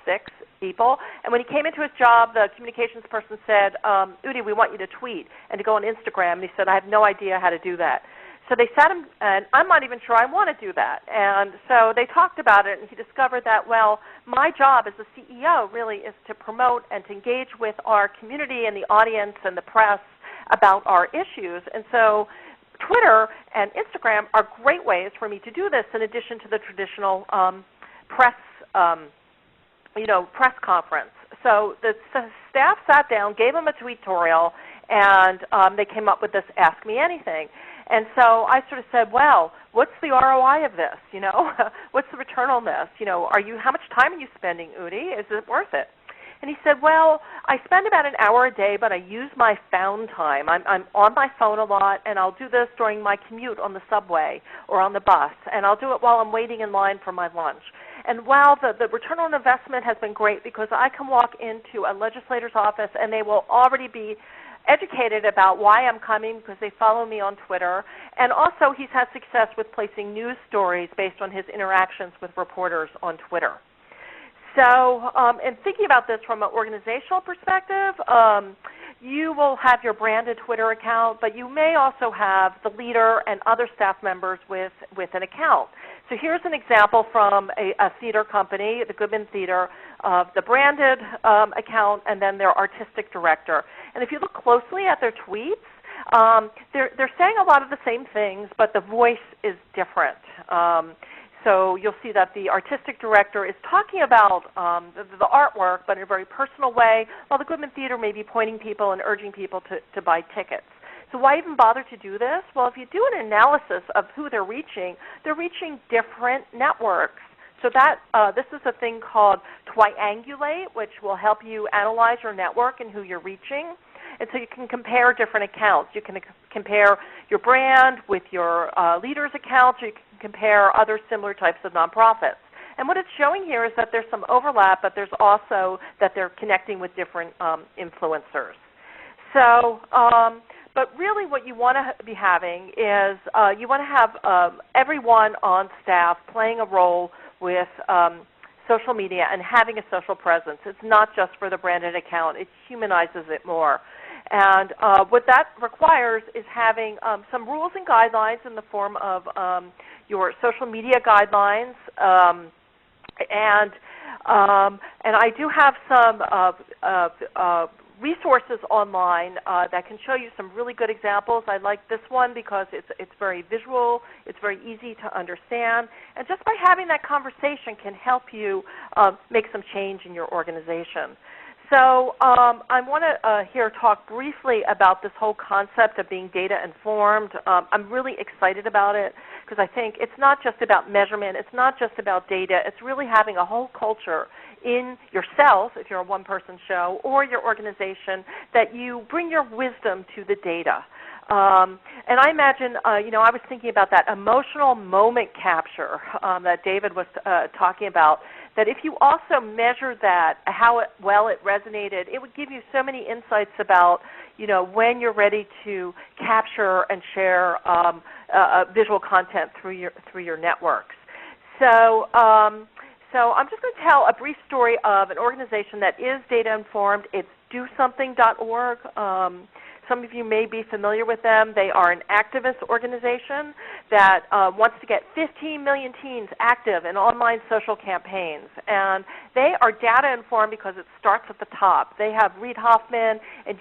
Speaker 5: 6 people. And when he came into his job, the communications person said, Udi, we want you to tweet and to go on Instagram. And he said, I have no idea how to do that. So they sat him, and I'm not even sure I want to do that. And so they talked about it, and he discovered that, well, my job as a CEO really is to promote and to engage with our community and the audience and the press about our issues. And so Twitter and Instagram are great ways for me to do this in addition to the traditional press press conference. So the staff sat down, gave him a tweetorial, and they came up with this Ask Me Anything. And so I sort of said, well, what's the ROI of this? What's the return on this? How much time are you spending, Udi? Is it worth it? And he said, well, I spend about an hour a day, but I use my found time. I'm on my phone a lot, and I'll do this during my commute on the subway or on the bus, and I'll do it while I'm waiting in line for my lunch. And while the return on investment has been great because I can walk into a legislator's office and they will already be educated about why I'm coming because they follow me on Twitter. And also he's had success with placing news stories based on his interactions with reporters on Twitter. So in thinking about this from an organizational perspective, you will have your branded Twitter account, but you may also have the leader and other staff members with an account. So here's an example from a theater company, the Goodman Theater, of the branded account and then their artistic director. And if you look closely at their tweets, they're saying a lot of the same things, but the voice is different. So you'll see that the artistic director is talking about the artwork, but in a very personal way, while the Goodman Theater may be pointing people and urging people to buy tickets. So why even bother to do this? Well, if you do an analysis of who they're reaching different networks. So that this is a thing called Triangulate, which will help you analyze your network and who you're reaching. And so you can compare different accounts. You can compare your brand with your leaders' accounts, or you can compare other similar types of nonprofits. And what it's showing here is that there's some overlap, but there's also that they're connecting with different influencers. So, but really what you want to be having is you want to have everyone on staff playing a role with social media and having a social presence. It's not just for the branded account. It humanizes it more. And what that requires is having some rules and guidelines in the form of your social media guidelines. And I do have some resources online that can show you some really good examples. I like this one because it's very visual, it's very easy to understand, and just by having that conversation can help you make some change in your organization. So I want to here talk briefly about this whole concept of being data informed. I'm really excited about it because I think it's not just about measurement, it's not just about data, it's really having a whole culture in yourself, if you're a one-person show, or your organization, that you bring your wisdom to the data. And I imagine, I was thinking about that emotional moment capture that David was talking about, that if you also measure that, how well it resonated, it would give you so many insights about, when you're ready to capture and share visual content through your networks. So I'm just going to tell a brief story of an organization that is data-informed. It's DoSomething.org. Some of you may be familiar with them. They are an activist organization that wants to get 15 million teens active in online social campaigns. And they are data-informed because it starts at the top. They have Reid Hoffman and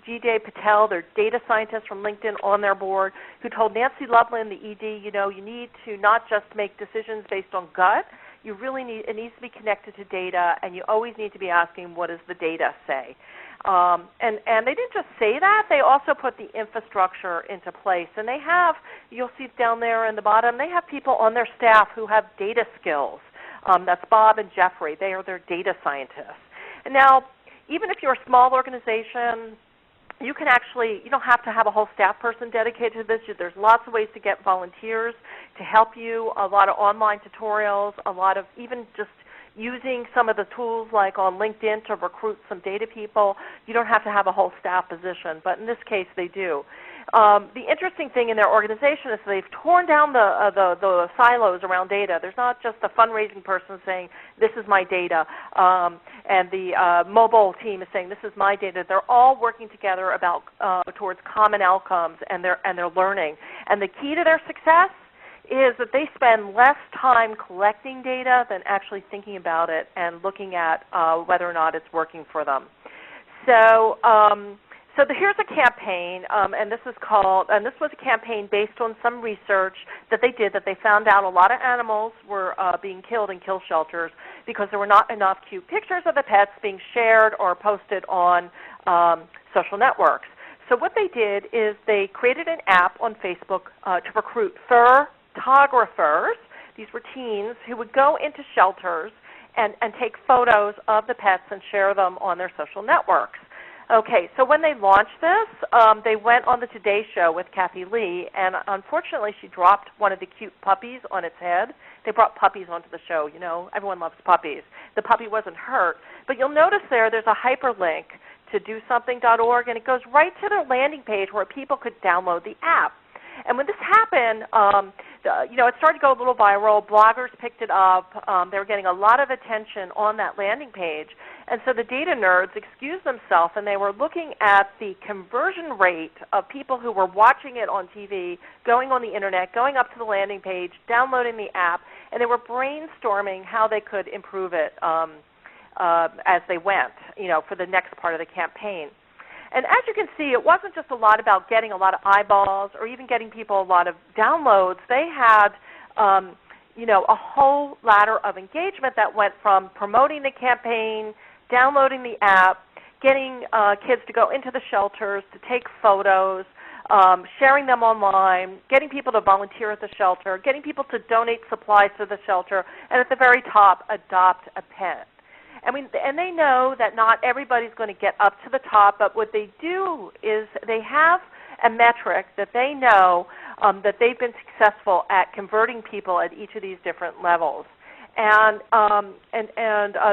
Speaker 5: G.J. Patel, their data scientists from LinkedIn, on their board, who told Nancy Loveland, the ED, you need to not just make decisions based on gut. You really need, it needs to be connected to data, and you always need to be asking, what does the data say? And they didn't just say that, they also put the infrastructure into place. And they have, you'll see down there in the bottom, they have people on their staff who have data skills. That's Bob and Jeffrey. They are their data scientists. And now, even if you're a small organization, you can actually, you don't have to have a whole staff person dedicated to this. There's lots of ways to get volunteers to help you, a lot of online tutorials, a lot of even just using some of the tools like on LinkedIn to recruit some data people. You don't have to have a whole staff position, but in this case they do. The interesting thing in their organization is they've torn down the silos around data. There's not just a fundraising person saying, this is my data, and the mobile team is saying, this is my data. They're all working together about towards common outcomes, and they're learning. And the key to their success is that they spend less time collecting data than actually thinking about it and looking at whether or not it's working for them. So here's a campaign, and this was a campaign based on some research that they did, that they found out a lot of animals were being killed in kill shelters because there were not enough cute pictures of the pets being shared or posted on social networks. So what they did is they created an app on Facebook to recruit photographers. These were teens who would go into shelters and take photos of the pets and share them on their social networks. Okay, so when they launched this, they went on the Today Show with Kathy Lee, and unfortunately she dropped one of the cute puppies on its head. They brought puppies onto the show. You know, everyone loves puppies. The puppy wasn't hurt, but you'll notice there's a hyperlink to dosomething.org, and it goes right to their landing page where people could download the app. And when this happened, it started to go a little viral. Bloggers picked it up. They were getting a lot of attention on that landing page. And so the data nerds excused themselves, and they were looking at the conversion rate of people who were watching it on TV, going on the Internet, going up to the landing page, downloading the app, and they were brainstorming how they could improve it as they went, for the next part of the campaign. And as you can see, it wasn't just a lot about getting a lot of eyeballs or even getting people a lot of downloads. They had, a whole ladder of engagement that went from promoting the campaign, downloading the app, getting kids to go into the shelters to take photos, sharing them online, getting people to volunteer at the shelter, getting people to donate supplies to the shelter, and at the very top, adopt a pet. And they know that not everybody's going to get up to the top, but what they do is they have a metric that they know that they've been successful at converting people at each of these different levels. And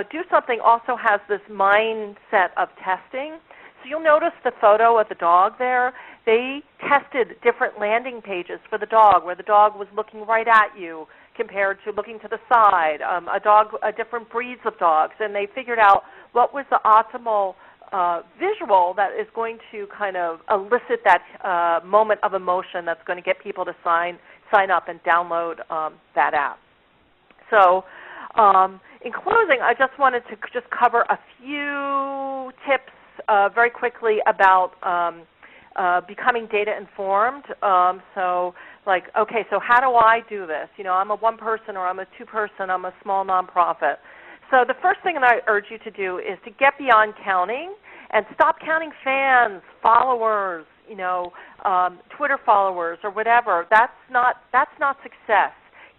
Speaker 5: Do Something also has this mindset of testing. So you'll notice the photo of the dog there. They tested different landing pages for the dog, where the dog was looking right at you compared to looking to the side, different breeds of dogs, and they figured out what was the optimal visual that is going to kind of elicit that moment of emotion that's going to get people to sign up and download that app. So in closing, I just wanted to just cover a few tips very quickly about becoming data informed. So how do I do this? I'm a one person or I'm a two person, I'm a small nonprofit. So the first thing that I urge you to do is to get beyond counting and stop counting fans, followers, Twitter followers or whatever. That's not success.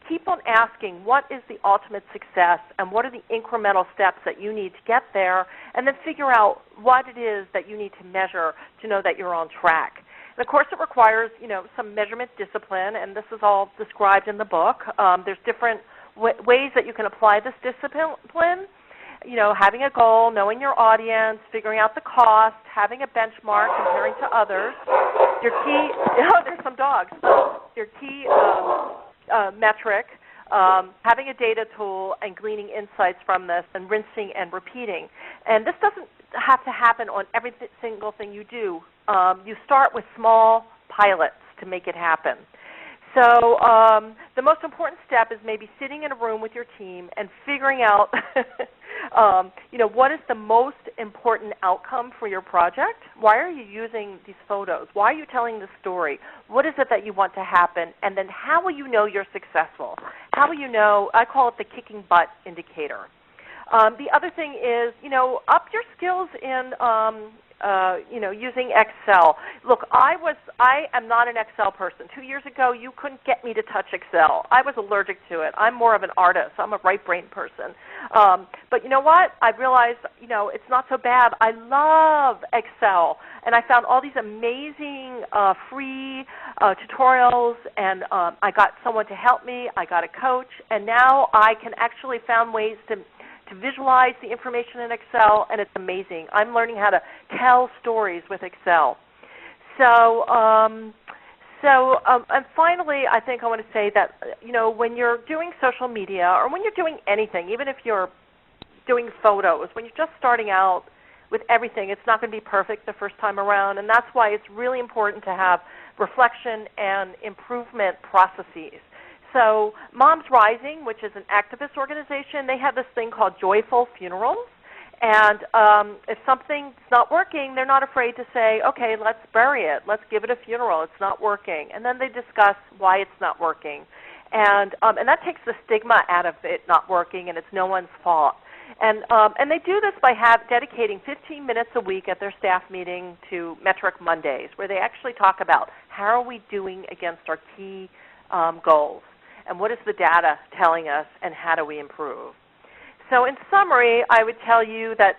Speaker 5: Keep on asking, what is the ultimate success and what are the incremental steps that you need to get there, and then figure out what it is that you need to measure to know that you're on track. And of course it requires, some measurement discipline, and this is all described in the book. There's different ways that you can apply this discipline. Having a goal, knowing your audience, figuring out the cost, having a benchmark, comparing to others. Your key, there's some dogs. Your key metric, having a data tool, and gleaning insights from this, and rinsing and repeating. And this doesn't have to happen on every single thing you do. You start with small pilots to make it happen. So the most important step is maybe sitting in a room with your team and figuring out, what is the most important outcome for your project? Why are you using these photos? Why are you telling the story? What is it that you want to happen? And then how will you know you're successful? How will you know? I call it the kicking butt indicator. The other thing is, up your skills in using Excel. Look, I am not an Excel person. 2 years ago, you couldn't get me to touch Excel. I was allergic to it. I'm more of an artist. I'm a right-brain person. But you know what? I realized, it's not so bad. I love Excel. And I found all these amazing free tutorials, and I got someone to help me. I got a coach, and now I can actually find ways to visualize the information in Excel, and it's amazing. I'm learning how to tell stories with Excel. And finally, I think I want to say that, when you're doing social media or when you're doing anything, even if you're doing photos, when you're just starting out with everything, it's not going to be perfect the first time around, and that's why it's really important to have reflection and improvement processes. So Moms Rising, which is an activist organization, they have this thing called Joyful Funerals. And if something's not working, they're not afraid to say, okay, let's bury it. Let's give it a funeral. It's not working. And then they discuss why it's not working. And that takes the stigma out of it not working, and it's no one's fault. And they do this by dedicating 15 minutes a week at their staff meeting to Metric Mondays, where they actually talk about how are we doing against our key goals. And what is the data telling us, and how do we improve? So in summary, I would tell you that,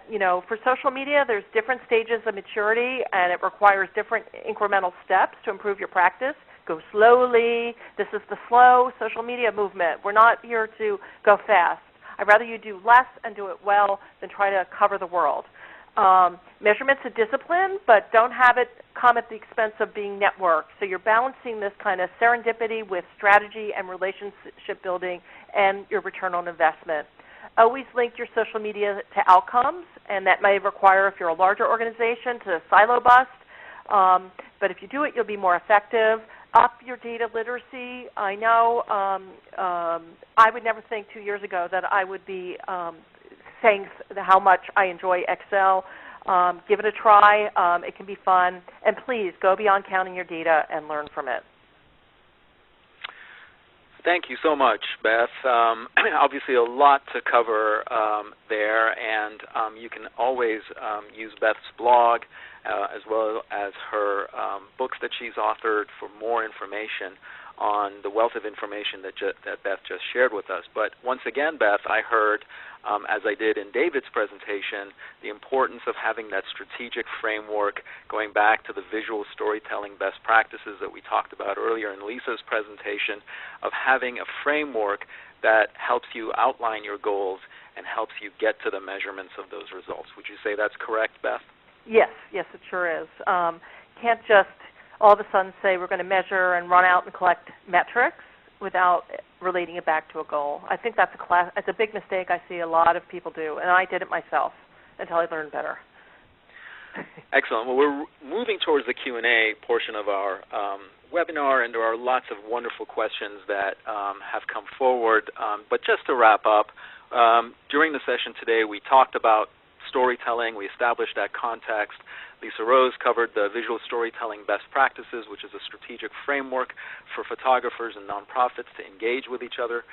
Speaker 5: for social media, there's different stages of maturity, and it requires different incremental steps to improve your practice. Go slowly. This is the slow social media movement. We're not here to go fast. I'd rather you do less and do it well than try to cover the world. Measurement's a discipline, but don't have it come at the expense of being networked. So you're balancing this kind of serendipity with strategy and relationship building and your return on investment. Always link your social media to outcomes, and that may require, if you're a larger organization, to silo bust. But if you do it, you'll be more effective. Up your data literacy. I know I would never think 2 years ago that I would be saying how much I enjoy Excel. Give it a try. It can be fun. And please, go beyond counting your data and learn from it.
Speaker 2: Thank you so much, Beth. Obviously, a lot to cover there, and you can always use Beth's blog as well as her books that she's authored for more information on the wealth of information that Beth just shared with us. But once again, Beth, I heard, as I did in David's presentation, the importance of having that strategic framework, going back to the visual storytelling best practices that we talked about earlier in Lisa's presentation, of having a framework that helps you outline your goals and helps you get to the measurements of those results. Would you say that's correct, Beth?
Speaker 5: Yes, it sure is. Can't just all of a sudden say we're going to measure and run out and collect metrics without relating it back to a goal. I think that's a big mistake I see a lot of people do, and I did it myself until I learned better.
Speaker 2: Excellent. Well, we're moving towards the Q&A portion of our webinar, and there are lots of wonderful questions that have come forward. But just to wrap up, during the session today, we talked about storytelling. We established that context. Lisa Rose covered the visual storytelling best practices, which is a strategic framework for photographers and nonprofits to engage with each other.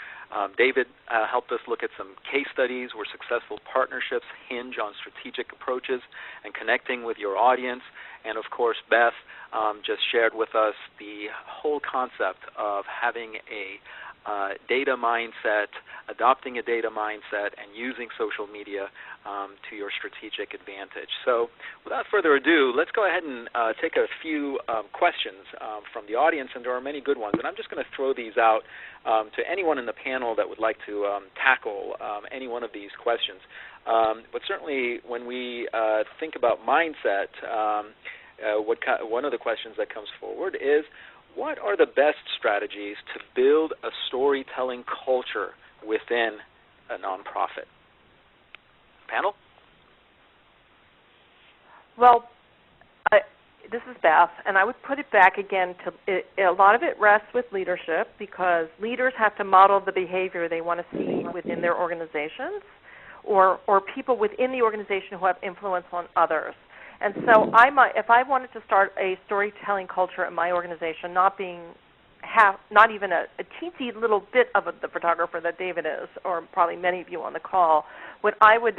Speaker 2: David helped us look at some case studies where successful partnerships hinge on strategic approaches and connecting with your audience. And of course, Beth just shared with us the whole concept of having a data mindset, adopting a data mindset, and using social media to your strategic advantage. So without further ado, let's go ahead and take a few questions from the audience, and there are many good ones. And I'm just going to throw these out to anyone in the panel that would like to tackle any one of these questions. But certainly when we think about mindset, one of the questions that comes forward is, what are the best strategies to build a storytelling culture within a nonprofit? Panel?
Speaker 5: Well, this is Beth, and I would put it back again to a lot of it rests with leadership, because leaders have to model the behavior they want to see within their organizations, or people within the organization who have influence on others. And so if I wanted to start a storytelling culture in my organization, not even a teensy little bit of the photographer that David is, or probably many of you on the call, what I would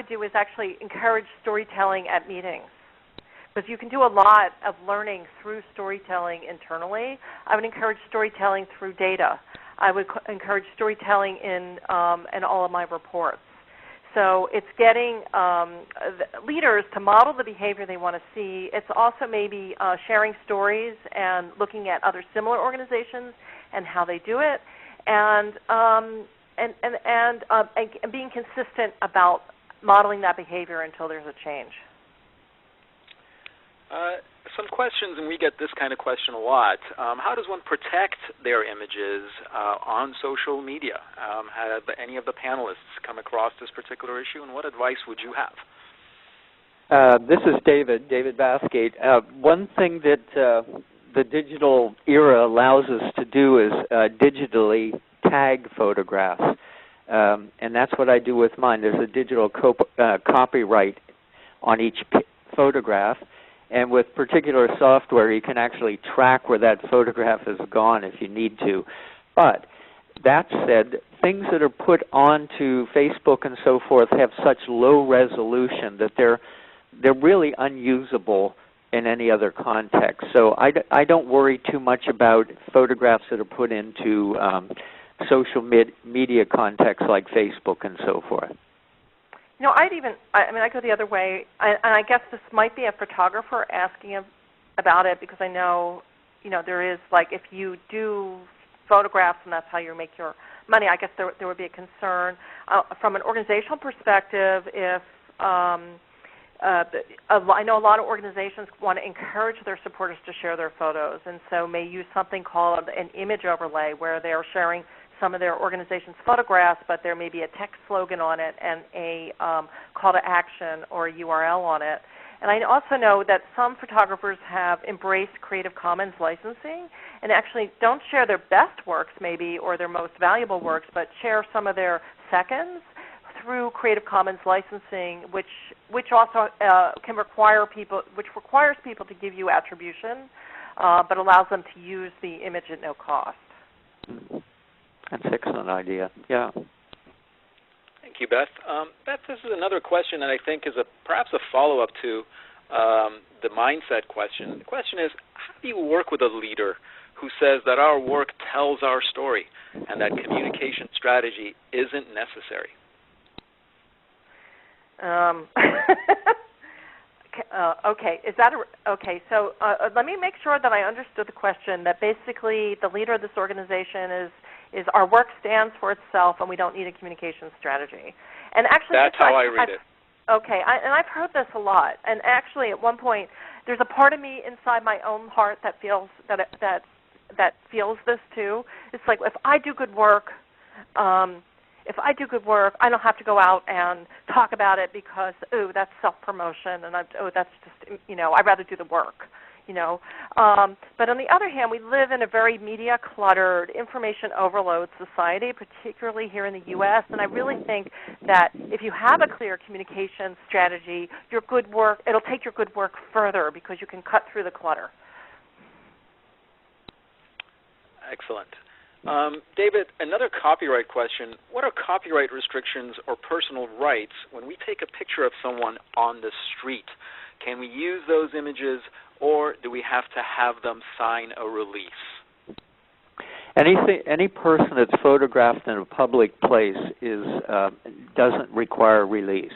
Speaker 5: do is actually encourage storytelling at meetings, because you can do a lot of learning through storytelling internally. I would encourage storytelling through data. I would encourage storytelling in all of my reports. So it's getting leaders to model the behavior they want to see. It's also maybe sharing stories and looking at other similar organizations and how they do it, and being consistent about modeling that behavior until there's a change.
Speaker 2: Some questions, and we get this kind of question a lot. How does one protect their images on social media? Have any of the panelists come across this particular issue, and what advice would you have?
Speaker 4: This is David Bathgate. One thing that the digital era allows us to do is digitally tag photographs, and that's what I do with mine. There's a digital copyright on each photograph. And with particular software, you can actually track where that photograph has gone if you need to. But that said, things that are put onto Facebook and so forth have such low resolution that they're really unusable in any other context. So I don't worry too much about photographs that are put into social media contexts like Facebook and so forth.
Speaker 5: You know, I go the other way, and I guess this might be a photographer asking about it, because I know, there is, like, if you do photographs and that's how you make your money, I guess there would be a concern. From an organizational perspective, if I know a lot of organizations want to encourage their supporters to share their photos, and so may use something called an image overlay, where they're sharing some of their organization's photographs, but there may be a text slogan on it and a call to action or a URL on it. And I also know that some photographers have embraced Creative Commons licensing and actually don't share their best works maybe, or their most valuable works, but share some of their seconds through Creative Commons licensing, which also requires people to give you attribution, but allows them to use the image at no cost.
Speaker 4: That's an excellent idea. Yeah.
Speaker 2: Thank you, Beth. Beth, this is another question that I think is perhaps a follow-up to the mindset question. The question is, how do you work with a leader who says that our work tells our story and that communication strategy isn't necessary?
Speaker 5: Okay. So let me make sure that I understood the question. That basically the leader of this organization is our work stands for itself, and we don't need a communication strategy. And actually,
Speaker 2: that's how I read it.
Speaker 5: Okay, and I've heard this a lot. And actually, at one point, there's a part of me inside my own heart that feels that feels this too. It's like, if I do good work, I don't have to go out and talk about it because, that's self-promotion, and that's just, I'd rather do the work, But on the other hand, we live in a very media-cluttered, information overload society, particularly here in the U.S., and I really think that if you have a clear communication strategy, your good work, it'll take your good work further because you can cut through the clutter.
Speaker 2: Excellent. David, another copyright question. What are copyright restrictions or personal rights when we take a picture of someone on the street? Can we use those images, or do we have to have them sign a release?
Speaker 4: Any person that's photographed in a public place doesn't require release.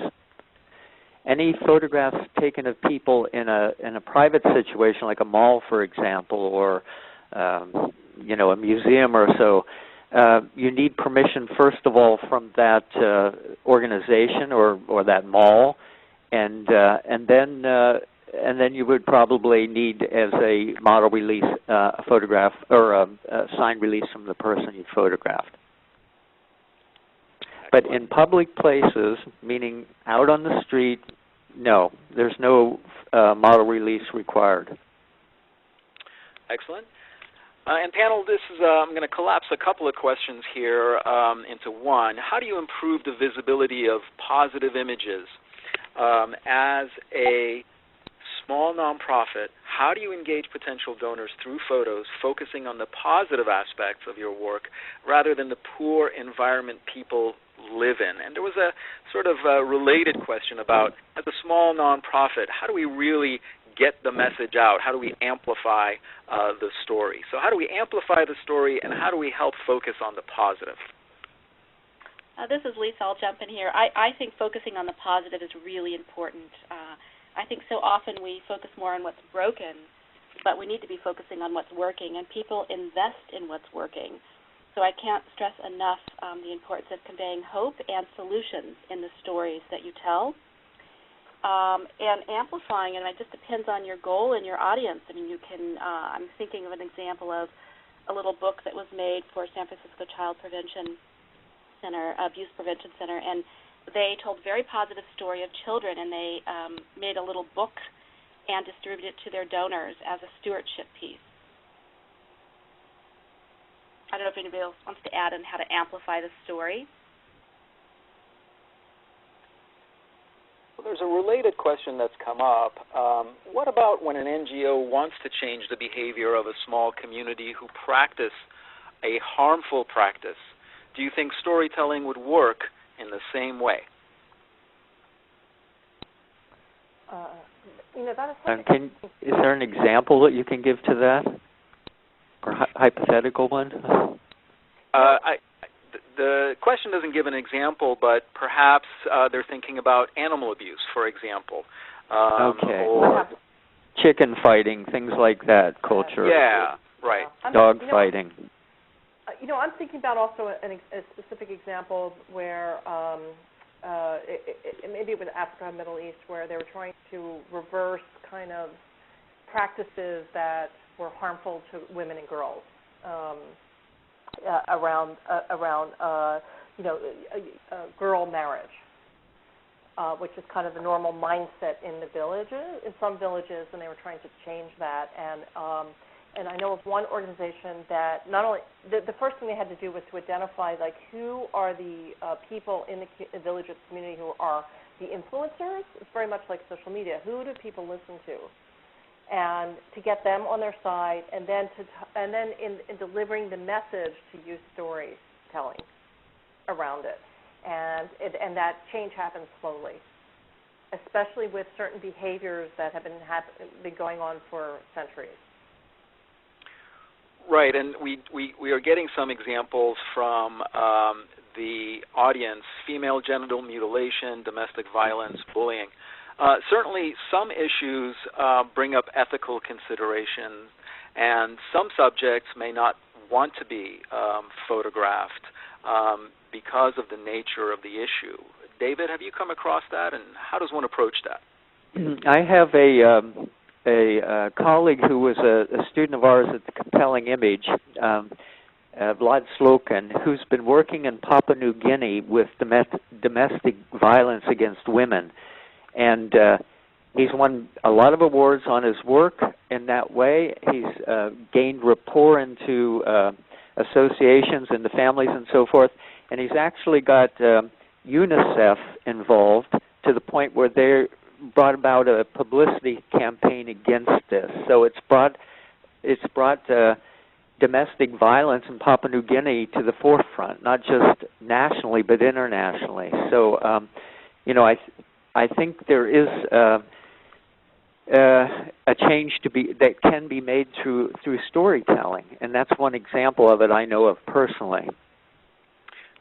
Speaker 4: Any photographs taken of people in a private situation, like a mall, for example, or a museum or so, you need permission first of all from that organization or that mall, and then you would probably need, as a model release, a photograph or a signed release from the person you photographed. But in public places, meaning out on the street, no, there's no model release required.
Speaker 2: Excellent. And panel, this is I'm going to collapse a couple of questions here into one. How do you improve the visibility of positive images? As a small nonprofit, how do you engage potential donors through photos, focusing on the positive aspects of your work rather than the poor environment people live in? And there was a sort of related question about, as a small nonprofit, how do we really get the message out? How do we amplify the story? So how do we amplify the story, and how do we help focus on the positive?
Speaker 3: This is Lisa. I'll jump in here. I think focusing on the positive is really important. I think so often we focus more on what's broken, but we need to be focusing on what's working, and people invest in what's working. So I can't stress enough the importance of conveying hope and solutions in the stories that you tell. And amplifying, and it just depends on your goal and your audience. I mean, you can, I'm thinking of an example of a little book that was made for San Francisco Child Prevention Center, Abuse Prevention Center, and they told a very positive story of children, and they made a little book and distributed it to their donors as a stewardship piece. I don't know if anybody else wants to add on how to amplify the story.
Speaker 2: Well, there's a related question that's come up. What about when an NGO wants to change the behavior of a small community who practice a harmful practice? Do you think storytelling would work in the same way?
Speaker 4: Is there an example that you can give to that, or hypothetical one?
Speaker 2: The question doesn't give an example, but perhaps they're thinking about animal abuse, for example.
Speaker 4: Okay.
Speaker 2: Or
Speaker 4: chicken fighting, things like that, culture.
Speaker 2: Yeah, right.
Speaker 4: Dog fighting.
Speaker 5: I'm thinking about also a specific example where maybe with Africa and Middle East, where they were trying to reverse kind of practices that were harmful to women and girls around girl marriage, which is kind of the normal mindset in the villages, in some villages, and they were trying to change that. And I know of one organization that not only the first thing they had to do was to identify like who are the people in the village or community who are the influencers. It's very much like social media. Who do people listen to? And to get them on their side, and then in delivering the message, to use storytelling around it, and that change happens slowly, especially with certain behaviors that have been going on for centuries.
Speaker 2: Right, and we are getting some examples from the audience: female genital mutilation, domestic violence, bullying. Certainly, some issues bring up ethical considerations, and some subjects may not want to be photographed because of the nature of the issue. David, have you come across that, and how does one approach that?
Speaker 4: I have a colleague who was a student of ours at the Compelling Image, Vlad Slokan, who's been working in Papua New Guinea with domestic violence against women. And he's won a lot of awards on his work in that way. He's gained rapport into associations and the families and so forth. And he's actually got UNICEF involved to the point where they brought about a publicity campaign against this. So it's brought domestic violence in Papua New Guinea to the forefront, not just nationally but internationally. So, I think there is a change that can be made through storytelling, and that's one example of it I know of personally.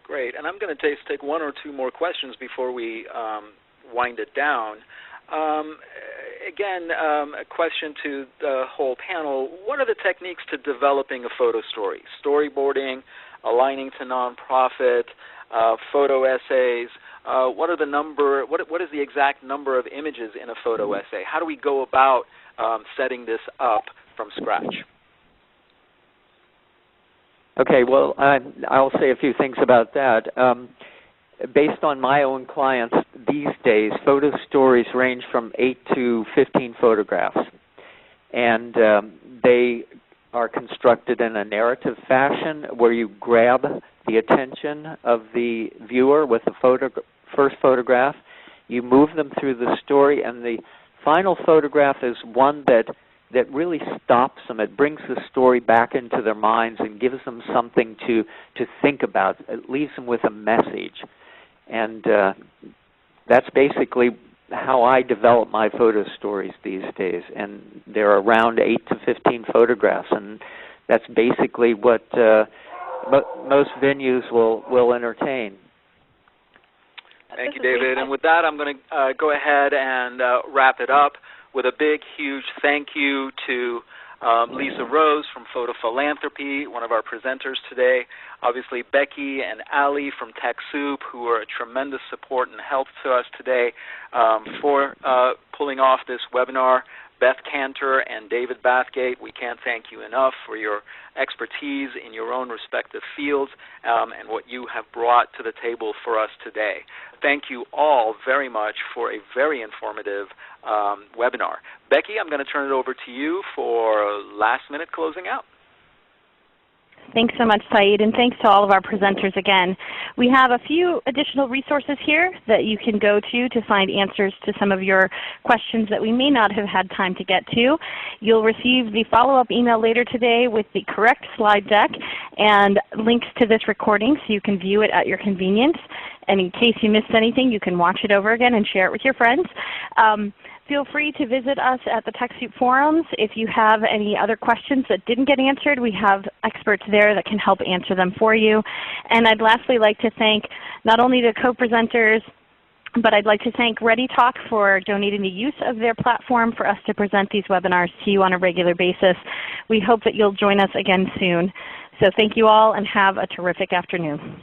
Speaker 2: Great, and I'm going to take one or two more questions before we wind it down. Again, a question to the whole panel: what are the techniques to developing a photo story? Storyboarding, aligning to nonprofit, photo essays. What is the exact number of images in a photo essay? How do we go about setting this up from scratch? Okay, well, I'll say a few things about that.
Speaker 4: based on my own clients these days, photo stories range from 8 to 15 photographs. And they are constructed in a narrative fashion where you grab the attention of the viewer with the first photograph. You move them through the story, and the final photograph is one that really stops them. It brings the story back into their minds and gives them something to think about. It leaves them with a message. And that's basically how I develop my photo stories these days. And there are around 8 to 15 photographs, and that's basically what most venues will entertain.
Speaker 2: Thank you, David. And with that, I'm going to go ahead and wrap it up with a big, huge thank you to Lisa Rose from Photo Philanthropy, one of our presenters today. Obviously, Becky and Ali from TechSoup, who are a tremendous support and help to us today for pulling off this webinar. Beth Kanter and David Bathgate, we can't thank you enough for your expertise in your own respective fields and what you have brought to the table for us today. Thank you all very much for a very informative webinar. Becky, I'm going to turn it over to you for last-minute closing out.
Speaker 1: Thanks so much, Saeed, and thanks to all of our presenters again. We have a few additional resources here that you can go to find answers to some of your questions that we may not have had time to get to. You'll receive the follow-up email later today with the correct slide deck and links to this recording so you can view it at your convenience. And in case you missed anything, you can watch it over again and share it with your friends. Feel free to visit us at the TechSoup forums. If you have any other questions that didn't get answered, we have experts there that can help answer them for you. And I'd lastly like to thank not only the co-presenters, but I'd like to thank ReadyTalk for donating the use of their platform for us to present these webinars to you on a regular basis. We hope that you'll join us again soon. So thank you all, and have a terrific afternoon.